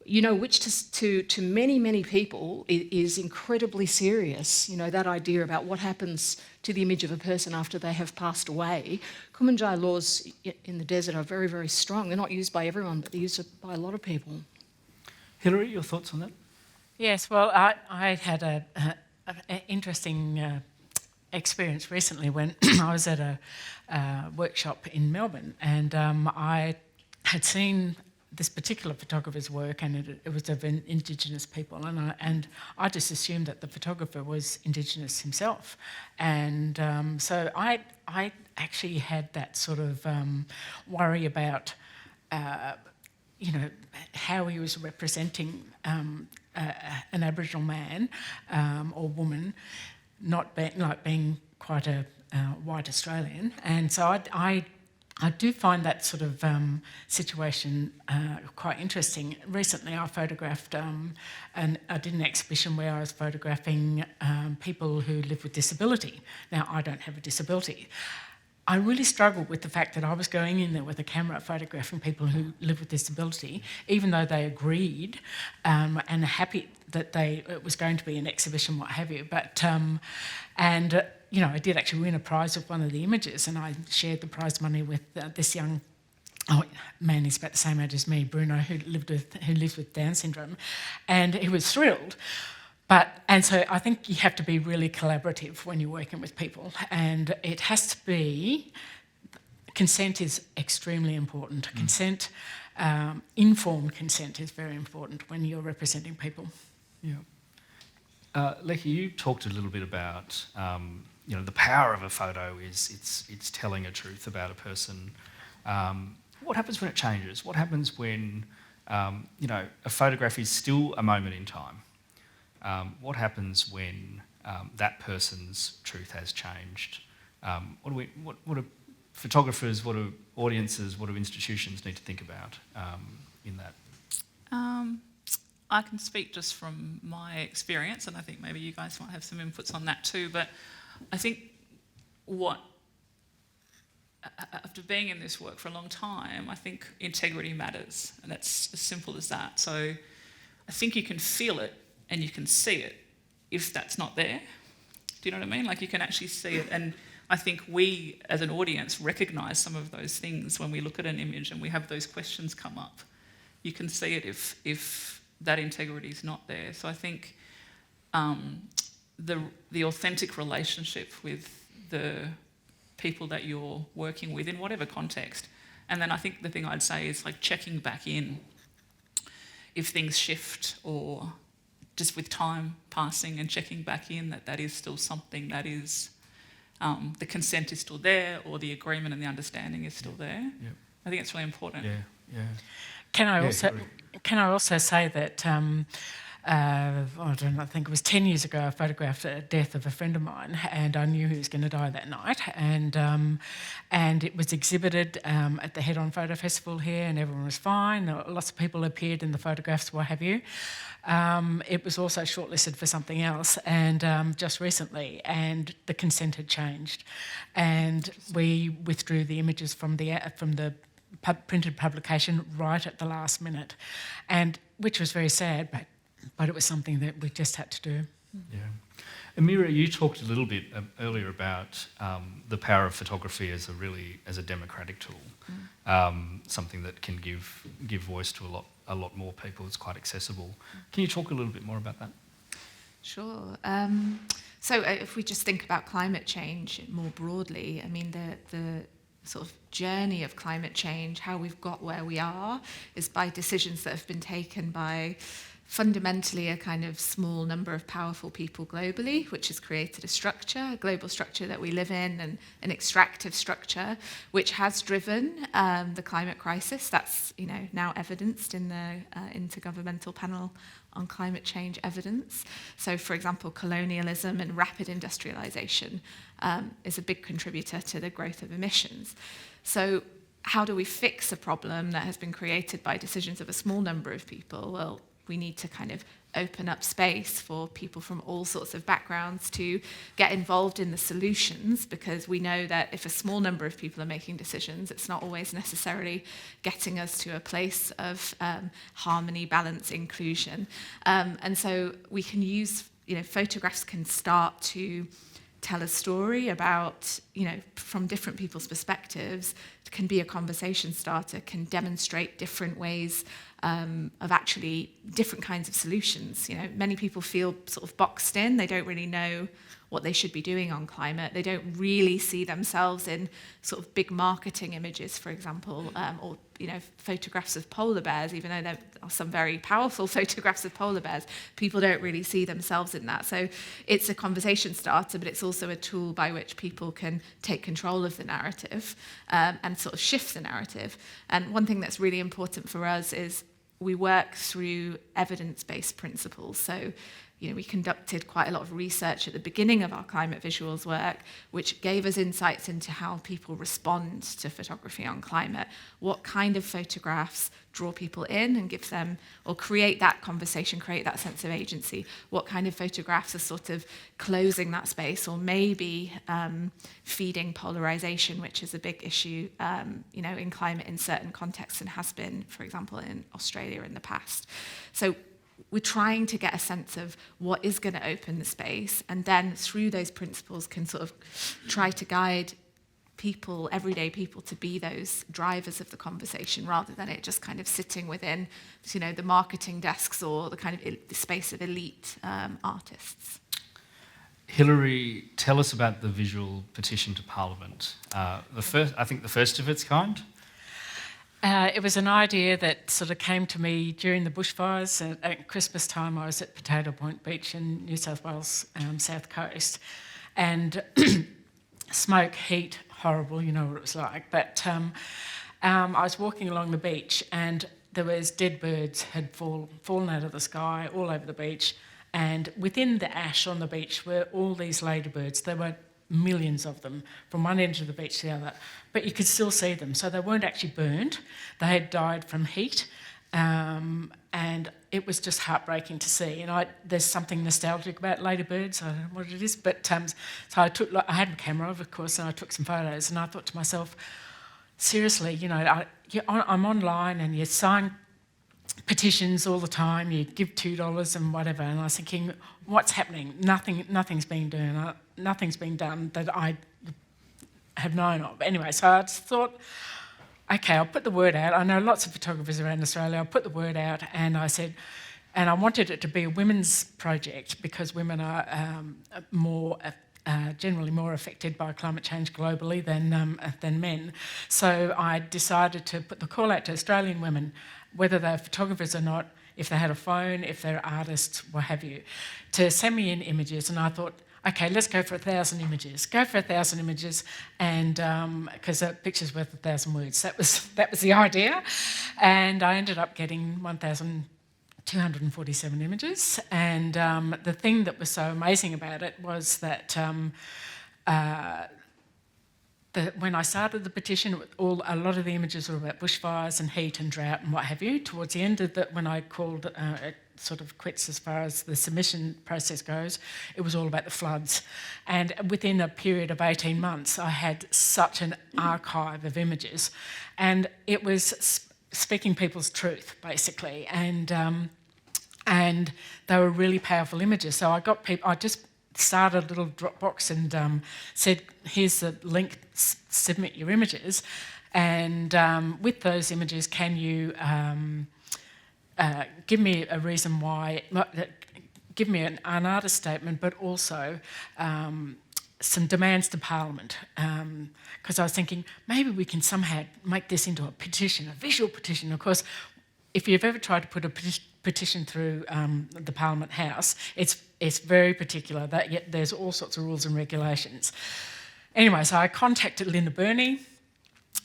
you know, which to many, many people is incredibly serious. You know, that idea about what happens to the image of a person after they have passed away. Kumanjai laws in the desert are very, very strong. They're not used by everyone, but they're used by a lot of people. Hilary, your thoughts on that? Yes, well, I had an interesting experience recently when I was at a workshop in Melbourne, and I had seen this particular photographer's work, and it was of Indigenous people, and I just assumed that the photographer was Indigenous himself, and so I actually had that sort of worry about you know, how he was representing an Aboriginal man or woman, not being quite a white Australian, and so I do find that sort of situation quite interesting. Recently, I photographed I did an exhibition where I was photographing people who live with disability. Now, I don't have a disability. I really struggled with the fact that I was going in there with a camera photographing people who live with disability, even though they agreed and are happy that it was going to be an exhibition, what have you. But you know, I did actually win a prize with one of the images, and I shared the prize money with this young man. He's about the same age as me, Bruno, who lives with Down syndrome, and he was thrilled. And so I think you have to be really collaborative when you're working with people, and it has to be, consent is extremely important. Consent, informed consent is very important when you're representing people. Yeah. Lekki, you talked a little bit about, you know, the power of a photo is it's telling a truth about a person. What happens when it changes? What happens when, you know, a photograph is still a moment in time? What happens when that person's truth has changed? What do photographers, what do audiences, what do institutions need to think about in that? I can speak just from my experience, and I think maybe you guys might have some inputs on that too, but I think after being in this work for a long time, I think integrity matters, and that's as simple as that. So I think you can feel it and you can see it if that's not there. Do you know what I mean? Like, you can actually see it, and I think we as an audience recognise some of those things when we look at an image and we have those questions come up. You can see it if that integrity is not there. So I think the authentic relationship with the people that you're working with in whatever context. And then I think the thing I'd say is like checking back in if things shift, or just with time passing and checking back in that is still something that is, the consent is still there, or the agreement and the understanding is still there. Yep. I think it's really important. Yeah. Can I also say that I don't know, I think it was 10 years ago I photographed a death of a friend of mine, and I knew he was going to die that night, and it was exhibited at the Head On Photo Festival here, and everyone was fine. Lots of people appeared in the photographs, what have you. It was also shortlisted for something else, and just recently, and the consent had changed, and we withdrew the images from the printed publication right at the last minute, and which was very sad, but it was something that we just had to do. Yeah. Amiera, you talked a little bit earlier about the power of photography as a democratic tool, something that can give voice to a lot more people. It's quite accessible. Can you talk a little bit more about that? Sure. So if we just think about climate change more broadly, I mean, the sort of journey of climate change, how we've got where we are, is by decisions that have been taken by fundamentally a kind of small number of powerful people globally, which has created a structure, a global structure that we live in, and an extractive structure, which has driven the climate crisis. That's, you know, now evidenced in the Intergovernmental Panel on Climate Change evidence. So, for example, colonialism and rapid industrialization is a big contributor to the growth of emissions. So how do we fix a problem that has been created by decisions of a small number of people? Well, we need to kind of open up space for people from all sorts of backgrounds to get involved in the solutions, because we know that if a small number of people are making decisions, it's not always necessarily getting us to a place of harmony, balance, inclusion. And so we can use, photographs can start to tell a story about, from different people's perspectives, can be a conversation starter, can demonstrate different ways of actually different kinds of solutions. Many people feel sort of boxed in. They don't really know what they should be doing on climate. They don't really see themselves in sort of big marketing images, for example, or photographs of polar bears, even though there are some very powerful photographs of polar bears. People don't really see themselves in that. So it's a conversation starter, but it's also a tool by which people can take control of the narrative and sort of shift the narrative. And one thing that's really important for us is we work through evidence-based principles. So we conducted quite a lot of research at the beginning of our climate visuals work, which gave us insights into how people respond to photography on climate, what kind of photographs draw people in and give them, or create that conversation, create that sense of agency, what kind of photographs are sort of closing that space, or maybe feeding polarization, which is a big issue, in climate in certain contexts, and has been, for example, in Australia in the past. So we're trying to get a sense of what is going to open the space, and then through those principles can sort of try to guide people, everyday people, to be those drivers of the conversation, rather than it just kind of sitting within, the marketing desks or the kind of the space of elite artists. Hilary, tell us about the visual petition to Parliament. I think the first of its kind. It was an idea that sort of came to me during the bushfires. At Christmas time, I was at Potato Point Beach in New South Wales, south coast, and smoke, heat, horrible, you know what it was like. But I was walking along the beach, and there was dead birds had fallen out of the sky all over the beach, and within the ash on the beach were all these ladybirds. There were millions of them from one end of the beach to the other, but you could still see them. So they weren't actually burned. They had died from heat, and it was just heartbreaking to see. And there's something nostalgic about ladybirds. I don't know what it is, but so I had my camera, of course, and I took some photos. And I thought to myself, seriously, I'm online and you sign petitions all the time. You give $2 and whatever. And I was thinking, what's happening? Nothing's being done. Nothing's been done that I have known of. Anyway, so I just thought, okay, I'll put the word out. I know lots of photographers around Australia. I'll put the word out, and I said, and I wanted it to be a women's project, because women are generally more affected by climate change globally than men. So I decided to put the call out to Australian women, whether they're photographers or not, if they had a phone, if they're artists, what have you, to send me in images. And I thought, okay, let's go for 1,000 images. Go for 1,000 images, and because a picture's worth 1,000 words. That was the idea, and I ended up getting 1,247 images. And the thing that was so amazing about it was that when I started the petition, a lot of the images were about bushfires and heat and drought and what have you. Towards the end of that, when I called it sort of quits as far as the submission process goes, it was all about the floods. And within a period of 18 months, I had such an archive of images, and it was speaking people's truth, basically. And they were really powerful images. So I just started a little Dropbox and said, here's the link, submit your images. And with those images, can you give me a reason why, give me an artist statement, but also some demands to Parliament. Because I was thinking, maybe we can somehow make this into a petition, a visual petition. Of course, if you've ever tried to put a petition through the Parliament House, it's very particular. That there's all sorts of rules and regulations. Anyway, so I contacted Linda Burney,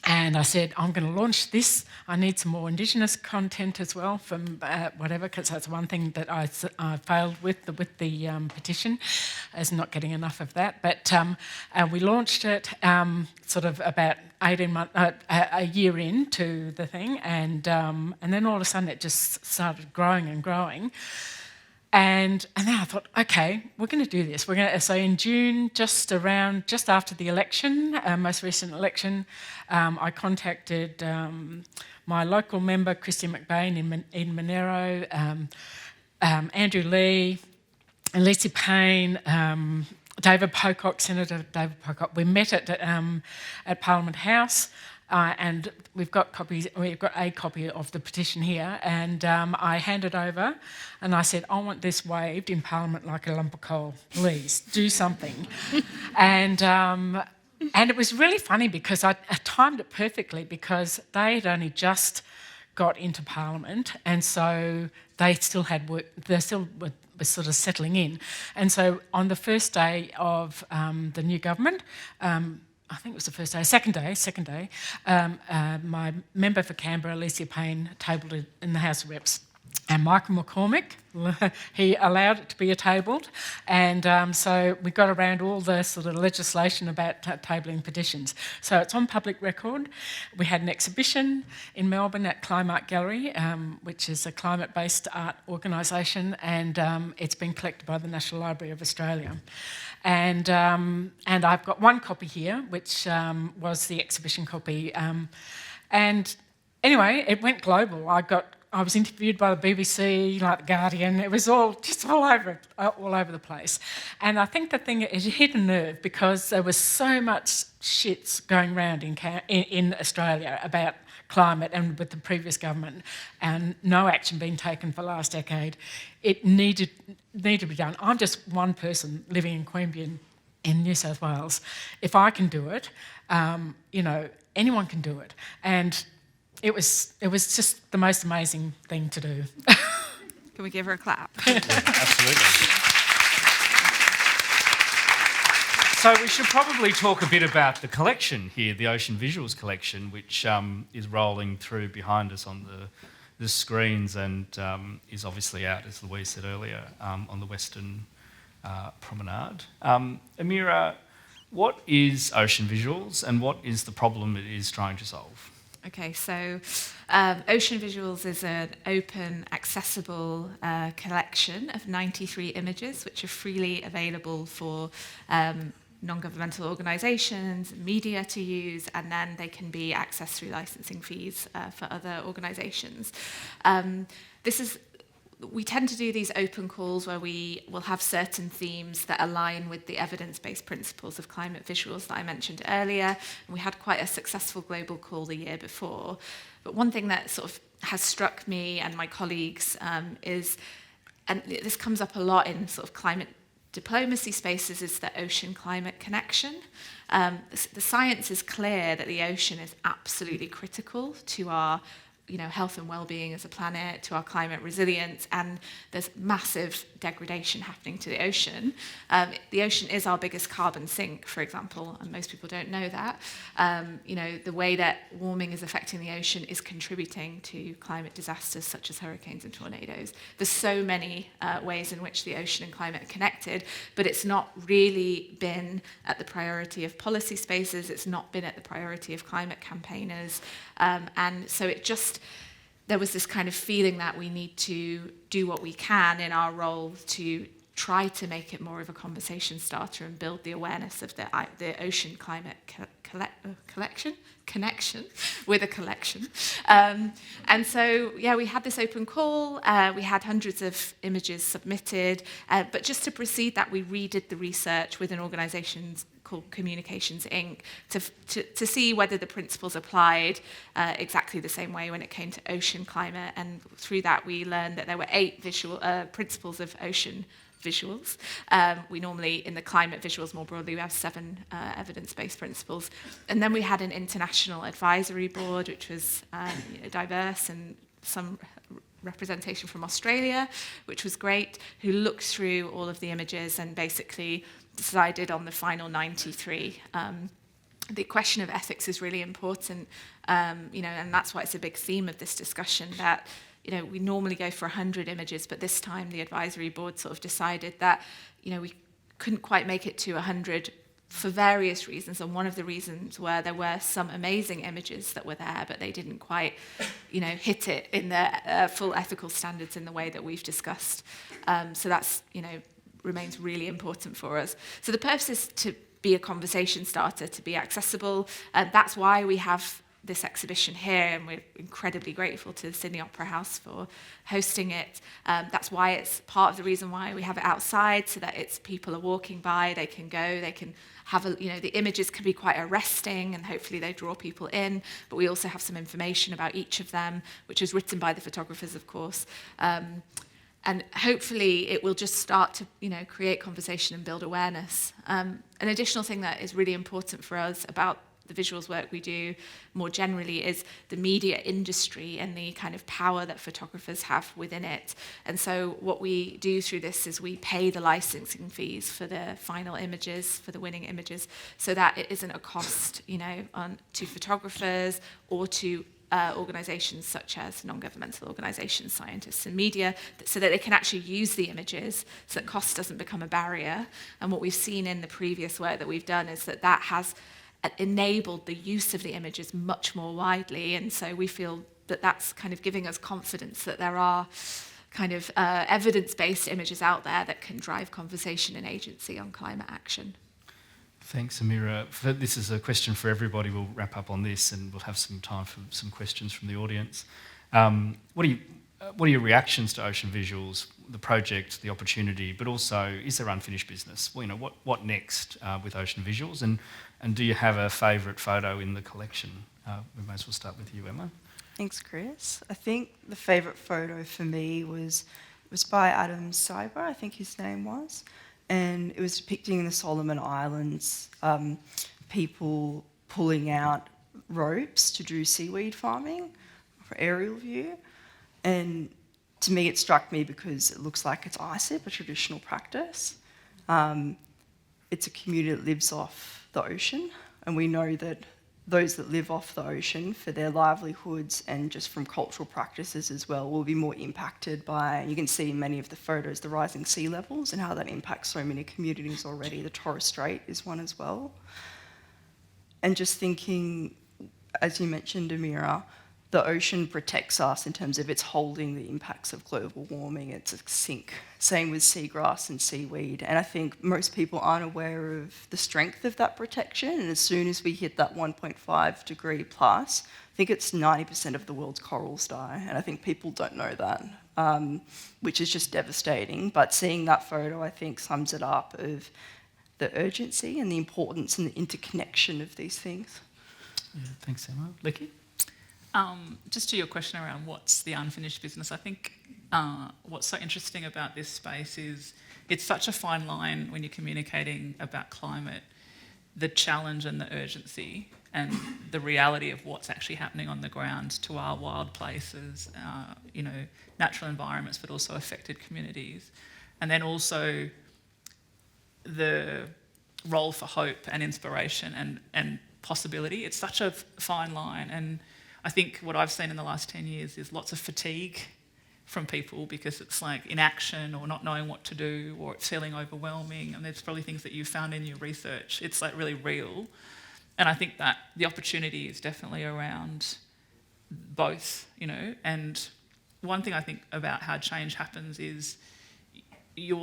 And I said, I'm going to launch this. I need some more Indigenous content as well from whatever, because that's one thing that I failed with the petition, is not getting enough of that. But we launched it sort of about 18 months, a year into the thing, and then all of a sudden it just started growing and growing. And then I thought, okay, we're going to do this. So in June, just after the election, most recent election, I contacted my local member, Christine McBain in Monero, Andrew Lee, Lisa Payne, David Pocock, Senator David Pocock. We met at Parliament House. And we've got a copy of the petition here, and I handed over, and I said, I want this waived in Parliament like a lump of coal. Please do something. and it was really funny because I timed it perfectly, because they had only just got into Parliament, and so they still had work. They still were sort of settling in, and so on the first day of the new government. I think it was the first day, second day, my member for Canberra, Lisa Payne, tabled it in the House of Reps. And Michael McCormick, he allowed it to be tabled. And so we got around all the sort of legislation about tabling petitions. So it's on public record. We had an exhibition in Melbourne at Climate Gallery, which is a climate-based art organisation, and it's been collected by the National Library of Australia. And I've got one copy here, which was the exhibition copy. And anyway, it went global. I was interviewed by the BBC, like The Guardian. It was all over the place. And I think the thing, it hit a nerve, because there was so much shits going around in Australia about climate and with the previous government, and no action being taken for the last decade. It needed to be done. I'm just one person living in Queanbeyan in New South Wales. If I can do it, anyone can do it. And it was just the most amazing thing to do. Can we give her a clap? Yeah, absolutely. So we should probably talk a bit about the collection here, the Ocean Visuals collection, which is rolling through behind us on the screens, and is obviously out, as Louise said earlier, on the Western Promenade. Amiera, what is Ocean Visuals, and what is the problem it is trying to solve? Okay, so Ocean Visuals is an open, accessible collection of 93 images, which are freely available for non-governmental organisations, media to use, and then they can be accessed through licensing fees for other organisations. We tend to do these open calls where we will have certain themes that align with the evidence-based principles of climate visuals that I mentioned earlier. And we had quite a successful global call the year before. But one thing that sort of has struck me and my colleagues is, and this comes up a lot in sort of climate diplomacy spaces, is the ocean-climate connection. The science is clear that the ocean is absolutely critical to our health and well-being as a planet, to our climate resilience, and there's massive degradation happening to the ocean. The ocean is our biggest carbon sink, for example, and most people don't know that. The way that warming is affecting the ocean is contributing to climate disasters such as hurricanes and tornadoes. There's so many ways in which the ocean and climate are connected, but it's not really been at the priority of policy spaces, it's not been at the priority of climate campaigners, and so there was this kind of feeling that we need to do what we can in our role to try to make it more of a conversation starter and build the awareness of the ocean climate connection with a collection. And so, we had this open call. We had hundreds of images submitted. But just to precede that, we redid the research with an organisation called Communications Inc. to see whether the principles applied exactly the same way when it came to ocean climate. And through that, we learned that there were 8 principles of ocean visuals. We normally, in the climate visuals more broadly, we have 7 evidence-based principles. And then we had an international advisory board, which was diverse, and some representation from Australia, which was great, who looked through all of the images and basically decided on the final 93. the question of ethics is really important, and that's why it's a big theme of this discussion, that we normally go for 100 images, but this time the advisory board sort of decided that we couldn't quite make it to 100 for various reasons, and one of the reasons were there were some amazing images that were there, but they didn't quite hit it in the full ethical standards in the way that we've discussed. So that's remains really important for us. So the purpose is to be a conversation starter, to be accessible. That's why we have this exhibition here, and we're incredibly grateful to the Sydney Opera House for hosting it. That's why it's part of the reason why we have it outside, so that it's people are walking by, they can go, they can have the images can be quite arresting, and hopefully they draw people in, but we also have some information about each of them, which is written by the photographers, of course. And hopefully it will just start to, create conversation and build awareness. An additional thing that is really important for us about the visuals work we do more generally is the media industry and the kind of power that photographers have within it. And so what we do through this is we pay the licensing fees for the final images, for the winning images, so that it isn't a cost, to photographers or to organisations such as non-governmental organisations, scientists and media, so that they can actually use the images, so that cost doesn't become a barrier. And what we've seen in the previous work that we've done is that has enabled the use of the images much more widely, and so we feel that that's kind of giving us confidence that there are kind of evidence-based images out there that can drive conversation and agency on climate action. Thanks, Amiera. This is a question for everybody. We'll wrap up on this, and we'll have some time for some questions from the audience. What are your reactions to Ocean Visuals, the project, the opportunity, but also is there unfinished business? What next with Ocean Visuals, and do you have a favourite photo in the collection? We may as well start with you, Emma. Thanks, Chris. I think the favourite photo for me was by Adam Cyber, I think his name was, and it was depicting the Solomon Islands, people pulling out ropes to do seaweed farming for aerial view. And to me, it struck me because it looks like it's ICIP, a traditional practice. It's a community that lives off the ocean, and we know that those that live off the ocean for their livelihoods and just from cultural practices as well will be more impacted by, you can see in many of the photos, the rising sea levels and how that impacts so many communities already. The Torres Strait is one as well. And just thinking, as you mentioned, Amiera, the ocean protects us in terms of it's holding the impacts of global warming. It's a sink. Same with seagrass and seaweed. And I think most people aren't aware of the strength of that protection. And as soon as we hit that 1.5 degree plus, I think it's 90% of the world's corals die. And I think people don't know that, which is just devastating. But seeing that photo, I think, sums it up of the urgency and the importance and the interconnection of these things. Yeah, thanks, Emma. Lekki? Just to your question around what's the unfinished business, I think what's so interesting about this space is it's such a fine line when you're communicating about climate, the challenge and the urgency and the reality of what's actually happening on the ground to our wild places, natural environments, but also affected communities. And then also the role for hope and inspiration and possibility. It's such a fine line. And I think what I've seen in the last 10 years is lots of fatigue from people because it's like inaction or not knowing what to do or it's feeling overwhelming. And there's probably things that you've found in your research. It's like really real. And I think that the opportunity is definitely around both, And one thing I think about how change happens is you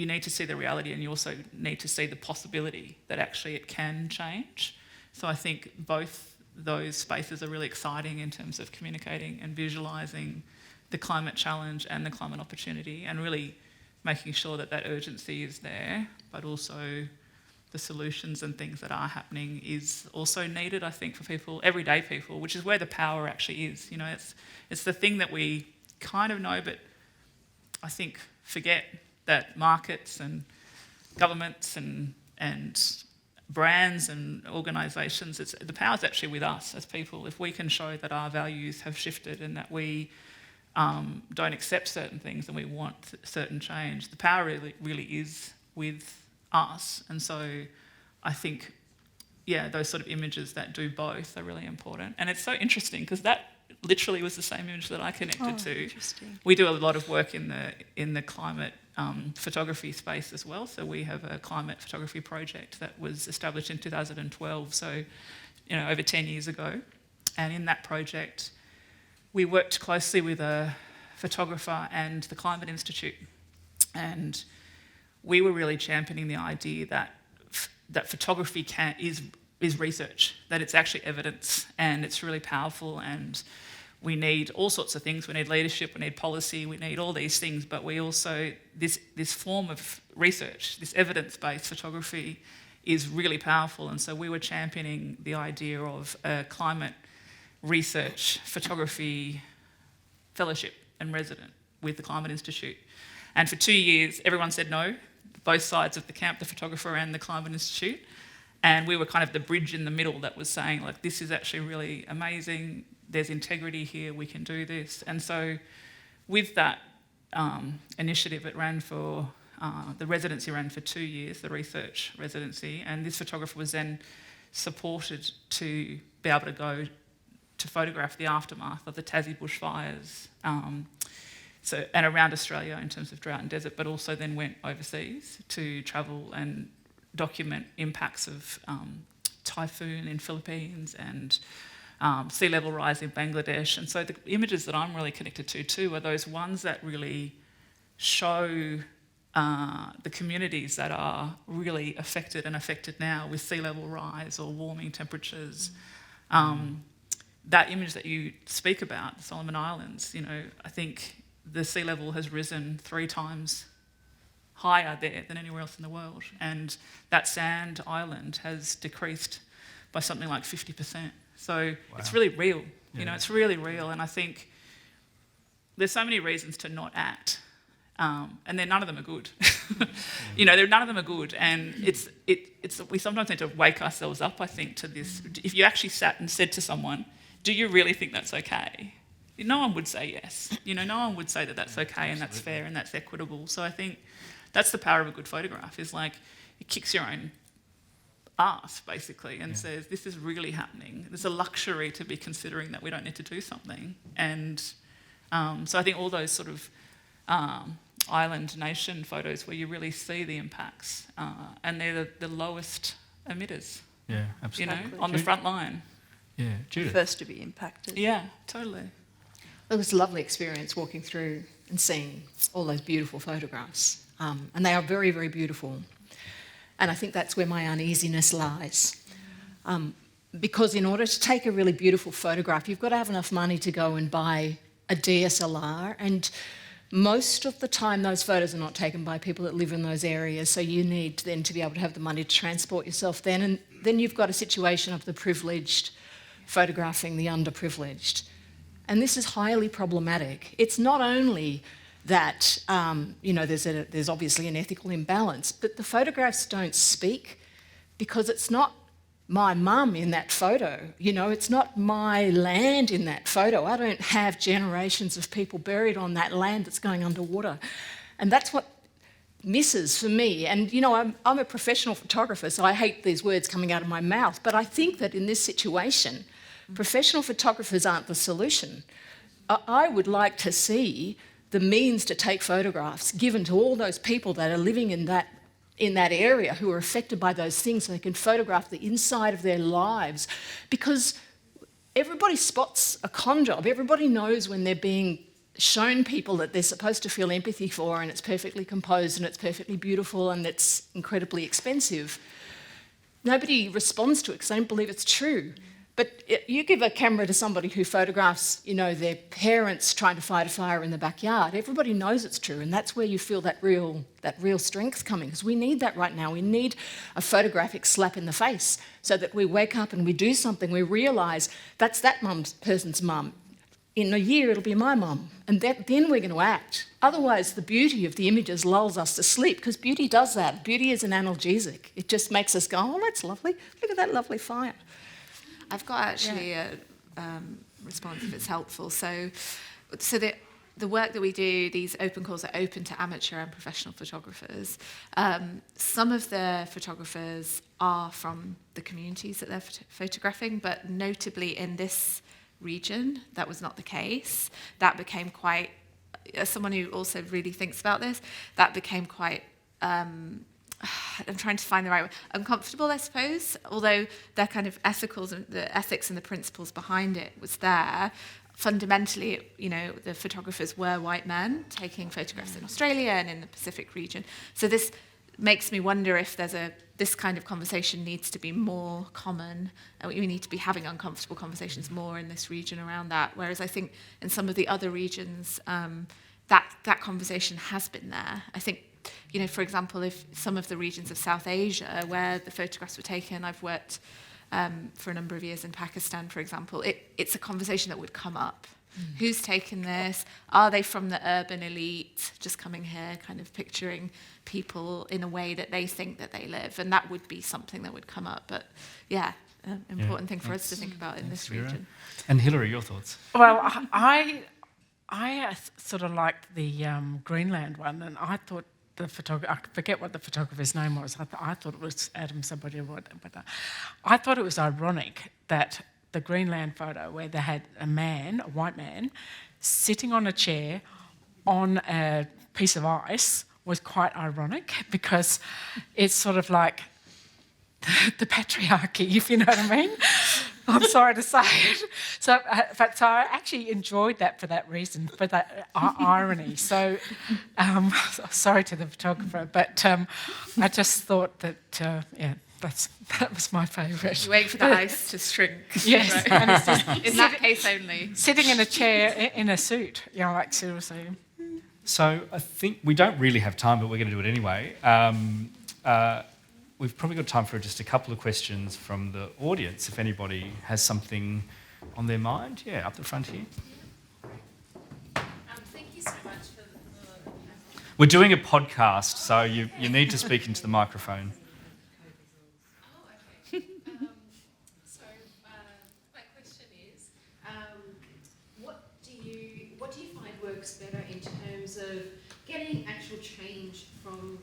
need to see the reality and you also need to see the possibility that actually it can change. So I think both those spaces are really exciting in terms of communicating and visualising the climate challenge and the climate opportunity and really making sure that that urgency is there, but also the solutions and things that are happening is also needed, I think, for people, everyday people, which is where the power actually is. It's the thing that we kind of know, but I think forget that markets and governments and brands and organisations, the power's actually with us as people. If we can show that our values have shifted and that we don't accept certain things and we want certain change, the power really is with us. And so I think, those sort of images that do both are really important. And it's so interesting because that literally was the same image that I connected to. Interesting. We do a lot of work in the climate photography space as well. So we have a climate photography project that was established in 2012, so over 10 years ago. And in that project, we worked closely with a photographer and the Climate Institute, and we were really championing the idea that photography is research, that it's actually evidence, and it's really powerful, and we need all sorts of things. We need leadership, we need policy, we need all these things, but we also, this form of research, this evidence-based photography is really powerful, and so we were championing the idea of a climate research photography fellowship and resident with the Climate Institute. And for 2 years, everyone said no, both sides of the camp, the photographer and the Climate Institute. And we were kind of the bridge in the middle that was saying, like, this is actually really amazing, there's integrity here, we can do this. And so with that initiative, it ran for, the residency ran for 2 years, the research residency, and this photographer was then supported to be able to go to photograph the aftermath of the Tassie bushfires, and around Australia in terms of drought and desert, but also then went overseas to travel and document impacts of typhoon in Philippines and sea level rise in Bangladesh. And so the images that I'm really connected to too are those ones that really show the communities that are really affected and affected now with sea level rise or warming temperatures. That image that you speak about, the Solomon Islands, I think the sea level has risen 3 times higher there than anywhere else in the world. And that sand island has decreased by something like 50%. So it's really real, it's really real. And I think there's so many reasons to not act. And none of them are good. None of them are good. And we sometimes need to wake ourselves up, I think, to this. If you actually sat and said to someone, do you really think that's okay? No one would say yes. No one would say that that's okay and that's fair and that's equitable. So I think that's the power of a good photograph, is like it kicks your own ass, basically, and says, this is really happening. There's a luxury to be considering that we don't need to do something. And so I think all those sort of island nation photos where you really see the impacts, and they're the lowest emitters. Yeah, absolutely. On the front line. Yeah, Judith. First to be impacted. Yeah, totally. It was a lovely experience walking through and seeing all those beautiful photographs. And they are very, very beautiful. And I think that's where my uneasiness lies. Because in order to take a really beautiful photograph, you've got to have enough money to go and buy a DSLR. And most of the time, those photos are not taken by people that live in those areas. So you need then to be able to have the money to transport yourself then. And then you've got a situation of the privileged photographing the underprivileged. And this is highly problematic. It's not only that, there's obviously an ethical imbalance, but the photographs don't speak because it's not my mum in that photo. It's not my land in that photo. I don't have generations of people buried on that land that's going underwater. And that's what misses for me. And, I'm a professional photographer, so I hate these words coming out of my mouth, but I think that in this situation, professional photographers aren't the solution. I would like to see the means to take photographs given to all those people that are living in that area who are affected by those things, so they can photograph the inside of their lives. Because everybody spots a con job. Everybody knows when they're being shown people that they're supposed to feel empathy for, and it's perfectly composed and it's perfectly beautiful and it's incredibly expensive. Nobody responds to it because they don't believe it's true. But you give a camera to somebody who photographs, their parents trying to fight a fire in the backyard. Everybody knows it's true, and that's where you feel that real strength coming. Because we need that right now. We need a photographic slap in the face so that we wake up and we do something. We realise that's that person's mum. In a year, it'll be my mum, and then we're going to act. Otherwise, the beauty of the images lulls us to sleep, because beauty does that. Beauty is an analgesic. It just makes us go, oh, that's lovely. Look at that lovely fire. I've got actually a response if it's helpful. So the work that we do, these open calls are open to amateur and professional photographers. Some of the photographers are from the communities that they're photographing, but notably in this region, that was not the case. That became quite, as someone who also really thinks about this, that became quite, I'm trying to find the right word, uncomfortable, I suppose, although their kind of the ethics and the principles behind it was there. Fundamentally, you know, the photographers were white men taking photographs in Australia and in the Pacific region. So this makes me wonder if this kind of conversation needs to be more common. We need to be having uncomfortable conversations more in this region around that. Whereas I think in some of the other regions, that conversation has been there. I think, you know, for example, if some of the regions of South Asia where the photographs were taken, I've worked for a number of years in Pakistan, for example, it's a conversation that would come up. Who's taken this? Are they from the urban elite, just coming here, kind of picturing people in a way that they think that they live? And that would be something that would come up. But yeah, important thing for us to think about in this region. And Hilary, your thoughts? Well, I sort of liked the Greenland one, and I thought the photographer, I forget what the photographer's name was. I thought it was Adam somebody, but I thought it was ironic that the Greenland photo where they had a white man, sitting on a chair on a piece of ice was quite ironic because it's sort of like the patriarchy, if you know what I mean. I'm sorry to say it. So I actually enjoyed that for that reason, for that irony. So sorry to the photographer, but I just thought that, that was my favourite. You wait for the ice to shrink. Yes, right? and it's just in that case only. Sitting in a chair in a suit, you know, like seriously. So I think we don't really have time, but we're going to do it anyway. We've probably got time for just a couple of questions from the audience, if anybody has something on their mind. Yeah, up the front here. Thank you so much for the... We're doing a podcast, so you need to speak into the microphone. Oh, okay. So my question is, what do you find works better in terms of getting actual change from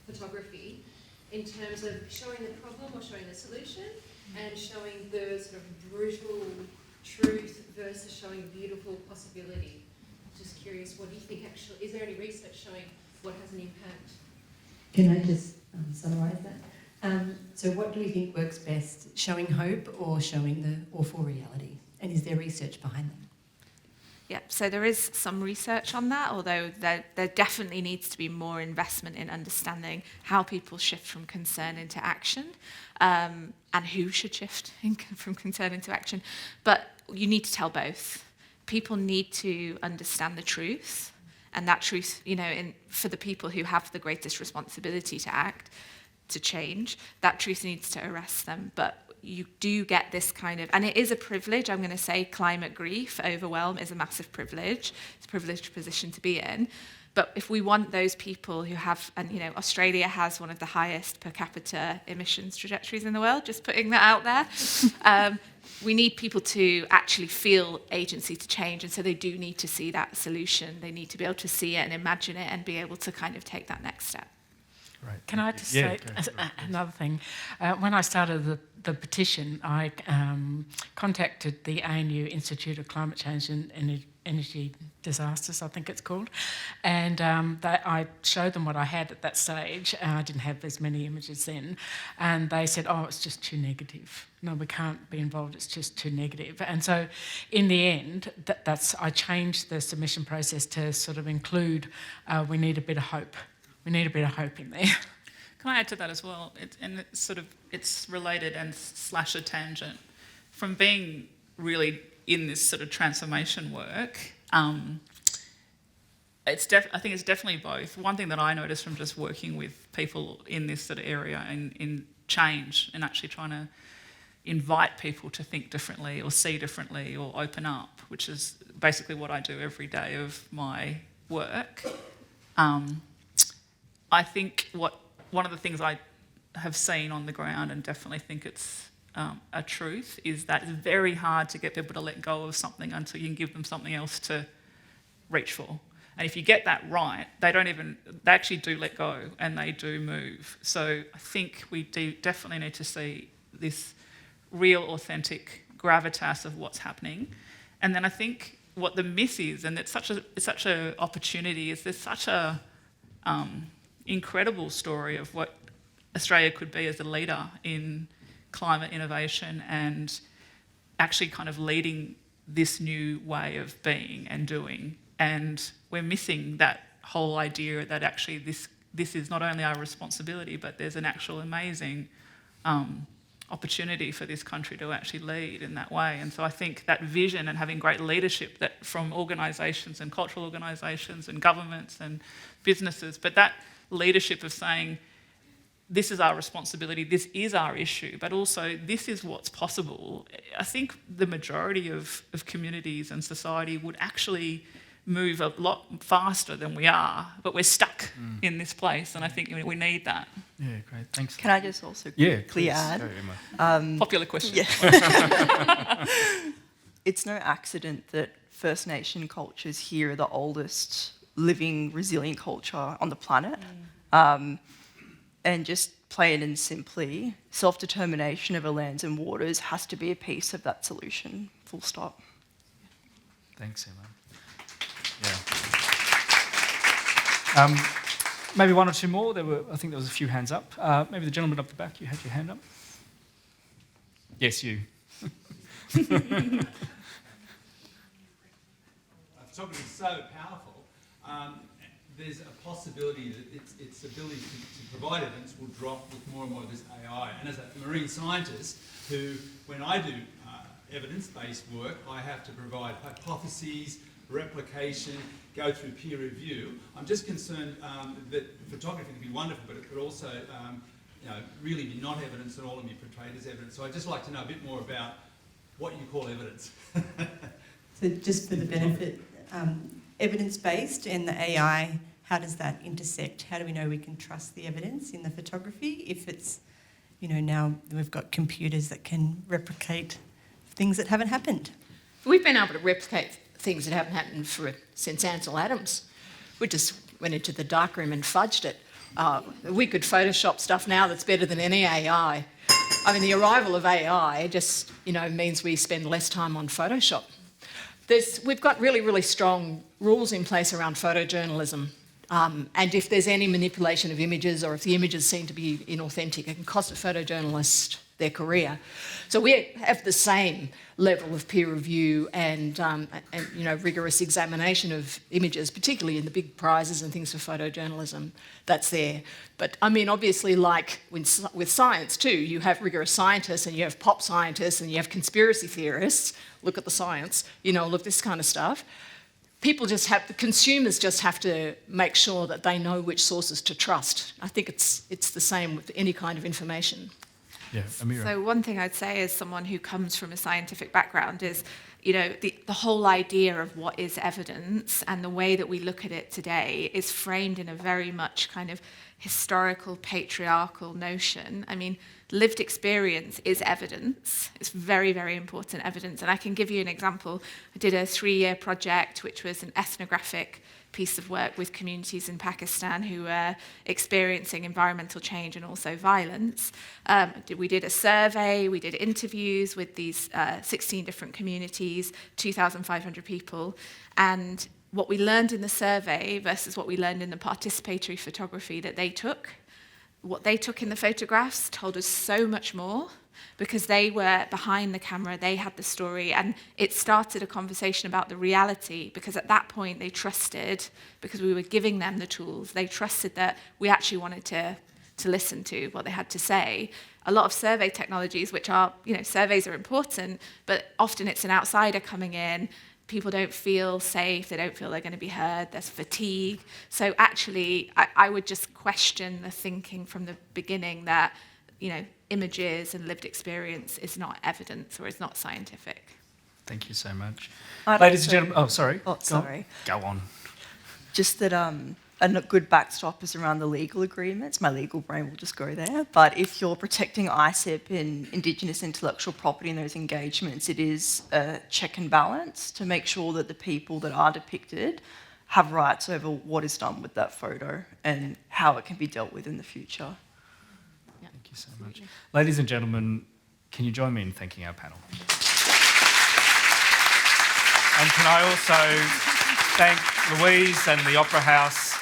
photography, in terms of showing the problem or showing the solution, and showing the sort of brutal truth versus showing beautiful possibility? Just curious, what do you think actually, is there any research showing what has an impact? Can I just summarise that? So what do we think works best, showing hope or showing the awful reality? And is there research behind that? Yeah, so there is some research on that, although there definitely needs to be more investment in understanding how people shift from concern into action, and who should shift from concern into action. But you need to tell both. People need to understand the truth, and that truth, you know, for the people who have the greatest responsibility to act, to change, that truth needs to arrest them. But you do get this kind of, and it is a privilege, I'm going to say climate grief, overwhelm is a massive privilege. It's a privileged position to be in. But if we want those people who have, and you know, Australia has one of the highest per capita emissions trajectories in the world, just putting that out there, we need people to actually feel agency to change, and so they do need to see that solution. They need to be able to see it and imagine it and be able to kind of take that next step. Right. Can I just say another thing? When I started the petition, I contacted the ANU Institute of Climate Change and Energy Disasters, I think it's called, and I showed them what I had at that stage. I didn't have as many images then, and they said, "Oh, it's just too negative. No, we can't be involved. It's just too negative." And so, in the end, I changed the submission process to sort of include we need a bit of hope. We need a bit of hope in there. Can I add to that as well? It's related and / a tangent. From being really in this sort of transformation work, I think it's definitely both. One thing that I noticed from just working with people in this sort of area and in change and actually trying to invite people to think differently or see differently or open up, which is basically what I do every day of my work. I think one of the things I have seen on the ground, and definitely think it's a truth, is that it's very hard to get people to let go of something until you can give them something else to reach for. And if you get that right, they actually do let go and they do move. So I think we definitely need to see this real, authentic gravitas of what's happening. And then I think what the miss is, and it's such a opportunity, is there's such a incredible story of what Australia could be as a leader in climate innovation and actually kind of leading this new way of being and doing. And we're missing that whole idea that actually this is not only our responsibility, but there's an actual amazing opportunity for this country to actually lead in that way. And so I think that vision and having great leadership that from organisations and cultural organisations and governments and businesses, but that leadership of saying, this is our responsibility, this is our issue, but also this is what's possible. I think the majority of communities and society would actually move a lot faster than we are, but we're stuck in this place, and I think we need that. Yeah, great, thanks. Can I just also quickly add? Popular question. Yeah. It's no accident that First Nation cultures here are the oldest living resilient culture on the planet. And just plain and simply, self-determination over lands and waters has to be a piece of that solution, full stop. Thanks, Emma. Yeah. Maybe one or two more. I think there was a few hands up. Maybe the gentleman up the back, you had your hand up. Yes, you. Photography is so powerful. There's a possibility that its ability to provide evidence will drop with more and more of this AI. And as a marine scientist, when I do evidence-based work, I have to provide hypotheses, replication, go through peer review. I'm just concerned that photography can be wonderful, but it could also really be not evidence at all and be portrayed as evidence. So I'd just like to know a bit more about what you call evidence. So just for the benefit, evidence-based and the AI, how does that intersect? How do we know we can trust the evidence in the photography if it's, now we've got computers that can replicate things that haven't happened? We've been able to replicate things that haven't happened since Ansel Adams. We just went into the darkroom and fudged it. We could Photoshop stuff now that's better than any AI. I mean, the arrival of AI just, means we spend less time on Photoshop. We've got really, really strong rules in place around photojournalism. And if there's any manipulation of images or if the images seem to be inauthentic, it can cost a photojournalist their career. So we have the same level of peer review and rigorous examination of images, particularly in the big prizes and things for photojournalism. That's there. But I mean, obviously, like with science too, you have rigorous scientists and you have pop scientists and you have conspiracy theorists. Look at the science, all of this kind of stuff. The consumers just have to make sure that they know which sources to trust. I think it's the same with any kind of information. Yeah, Amiera. So one thing I'd say as someone who comes from a scientific background is, the whole idea of what is evidence and the way that we look at it today is framed in a very much kind of historical, patriarchal notion. I mean, lived experience is evidence. It's very, very important evidence. And I can give you an example. I did a 3-year project, which was an ethnographic piece of work with communities in Pakistan who were experiencing environmental change and also violence. We did a survey, we did interviews with these 16 different communities, 2,500 people, and what we learned in the survey versus what we learned in the participatory photography that they took, what they took in the photographs told us so much more, because they were behind the camera, they had the story, and it started a conversation about the reality, because at that point they trusted, because we were giving them the tools, they trusted that we actually wanted to listen to what they had to say. A lot of survey technologies, which are, surveys are important, but often it's an outsider coming in, people don't feel safe, they don't feel they're going to be heard, there's fatigue. So actually, I would just question the thinking from the beginning that, images and lived experience is not evidence or is not scientific. Thank you so much. I'd Ladies also- and gentlemen, sorry. Oh, sorry. Go on. Just that a good backstop is around the legal agreements. My legal brain will just go there. But if you're protecting ICIP and Indigenous intellectual property in those engagements, it is a check and balance to make sure that the people that are depicted have rights over what is done with that photo and how it can be dealt with in the future. Thank you so much. Ladies and gentlemen, can you join me in thanking our panel? And can I also thank Louise and the Opera House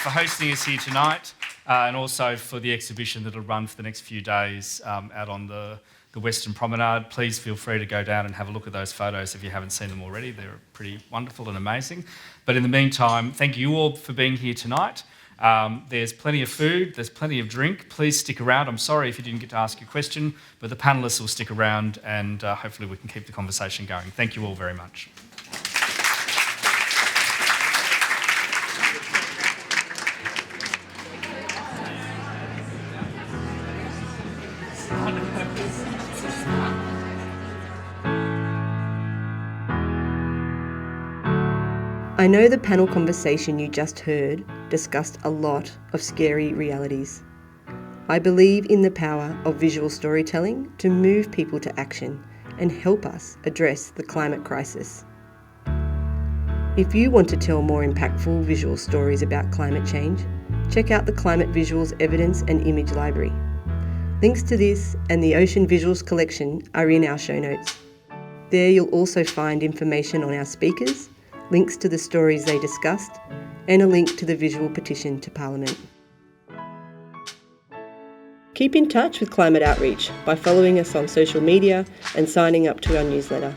for hosting us here tonight, and also for the exhibition that will run for the next few days out on the Western Promenade. Please feel free to go down and have a look at those photos if you haven't seen them already. They're pretty wonderful and amazing. But in the meantime, thank you all for being here tonight. There's plenty of food, there's plenty of drink. Please stick around. I'm sorry if you didn't get to ask your question, but the panellists will stick around, and hopefully we can keep the conversation going. Thank you all very much. I know the panel conversation you just heard discussed a lot of scary realities. I believe in the power of visual storytelling to move people to action and help us address the climate crisis. If you want to tell more impactful visual stories about climate change, check out the Climate Visuals Evidence and Image Library. Links to this and the Ocean Visuals collection are in our show notes. There you'll also find information on our speakers, links to the stories they discussed, and a link to the visual petition to Parliament. Keep in touch with Climate Outreach by following us on social media and signing up to our newsletter.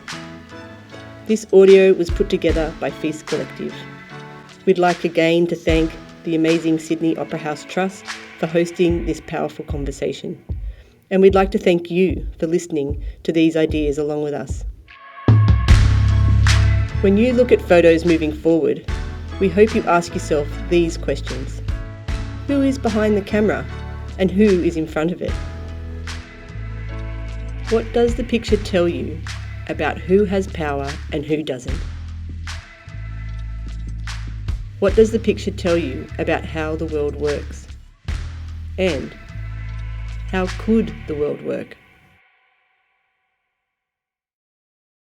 This audio was put together by Feast Collective. We'd like again to thank the amazing Sydney Opera House Trust for hosting this powerful conversation. And we'd like to thank you for listening to these ideas along with us. When you look at photos moving forward, we hope you ask yourself these questions. Who is behind the camera and who is in front of it? What does the picture tell you about who has power and who doesn't? What does the picture tell you about how the world works? And how could the world work?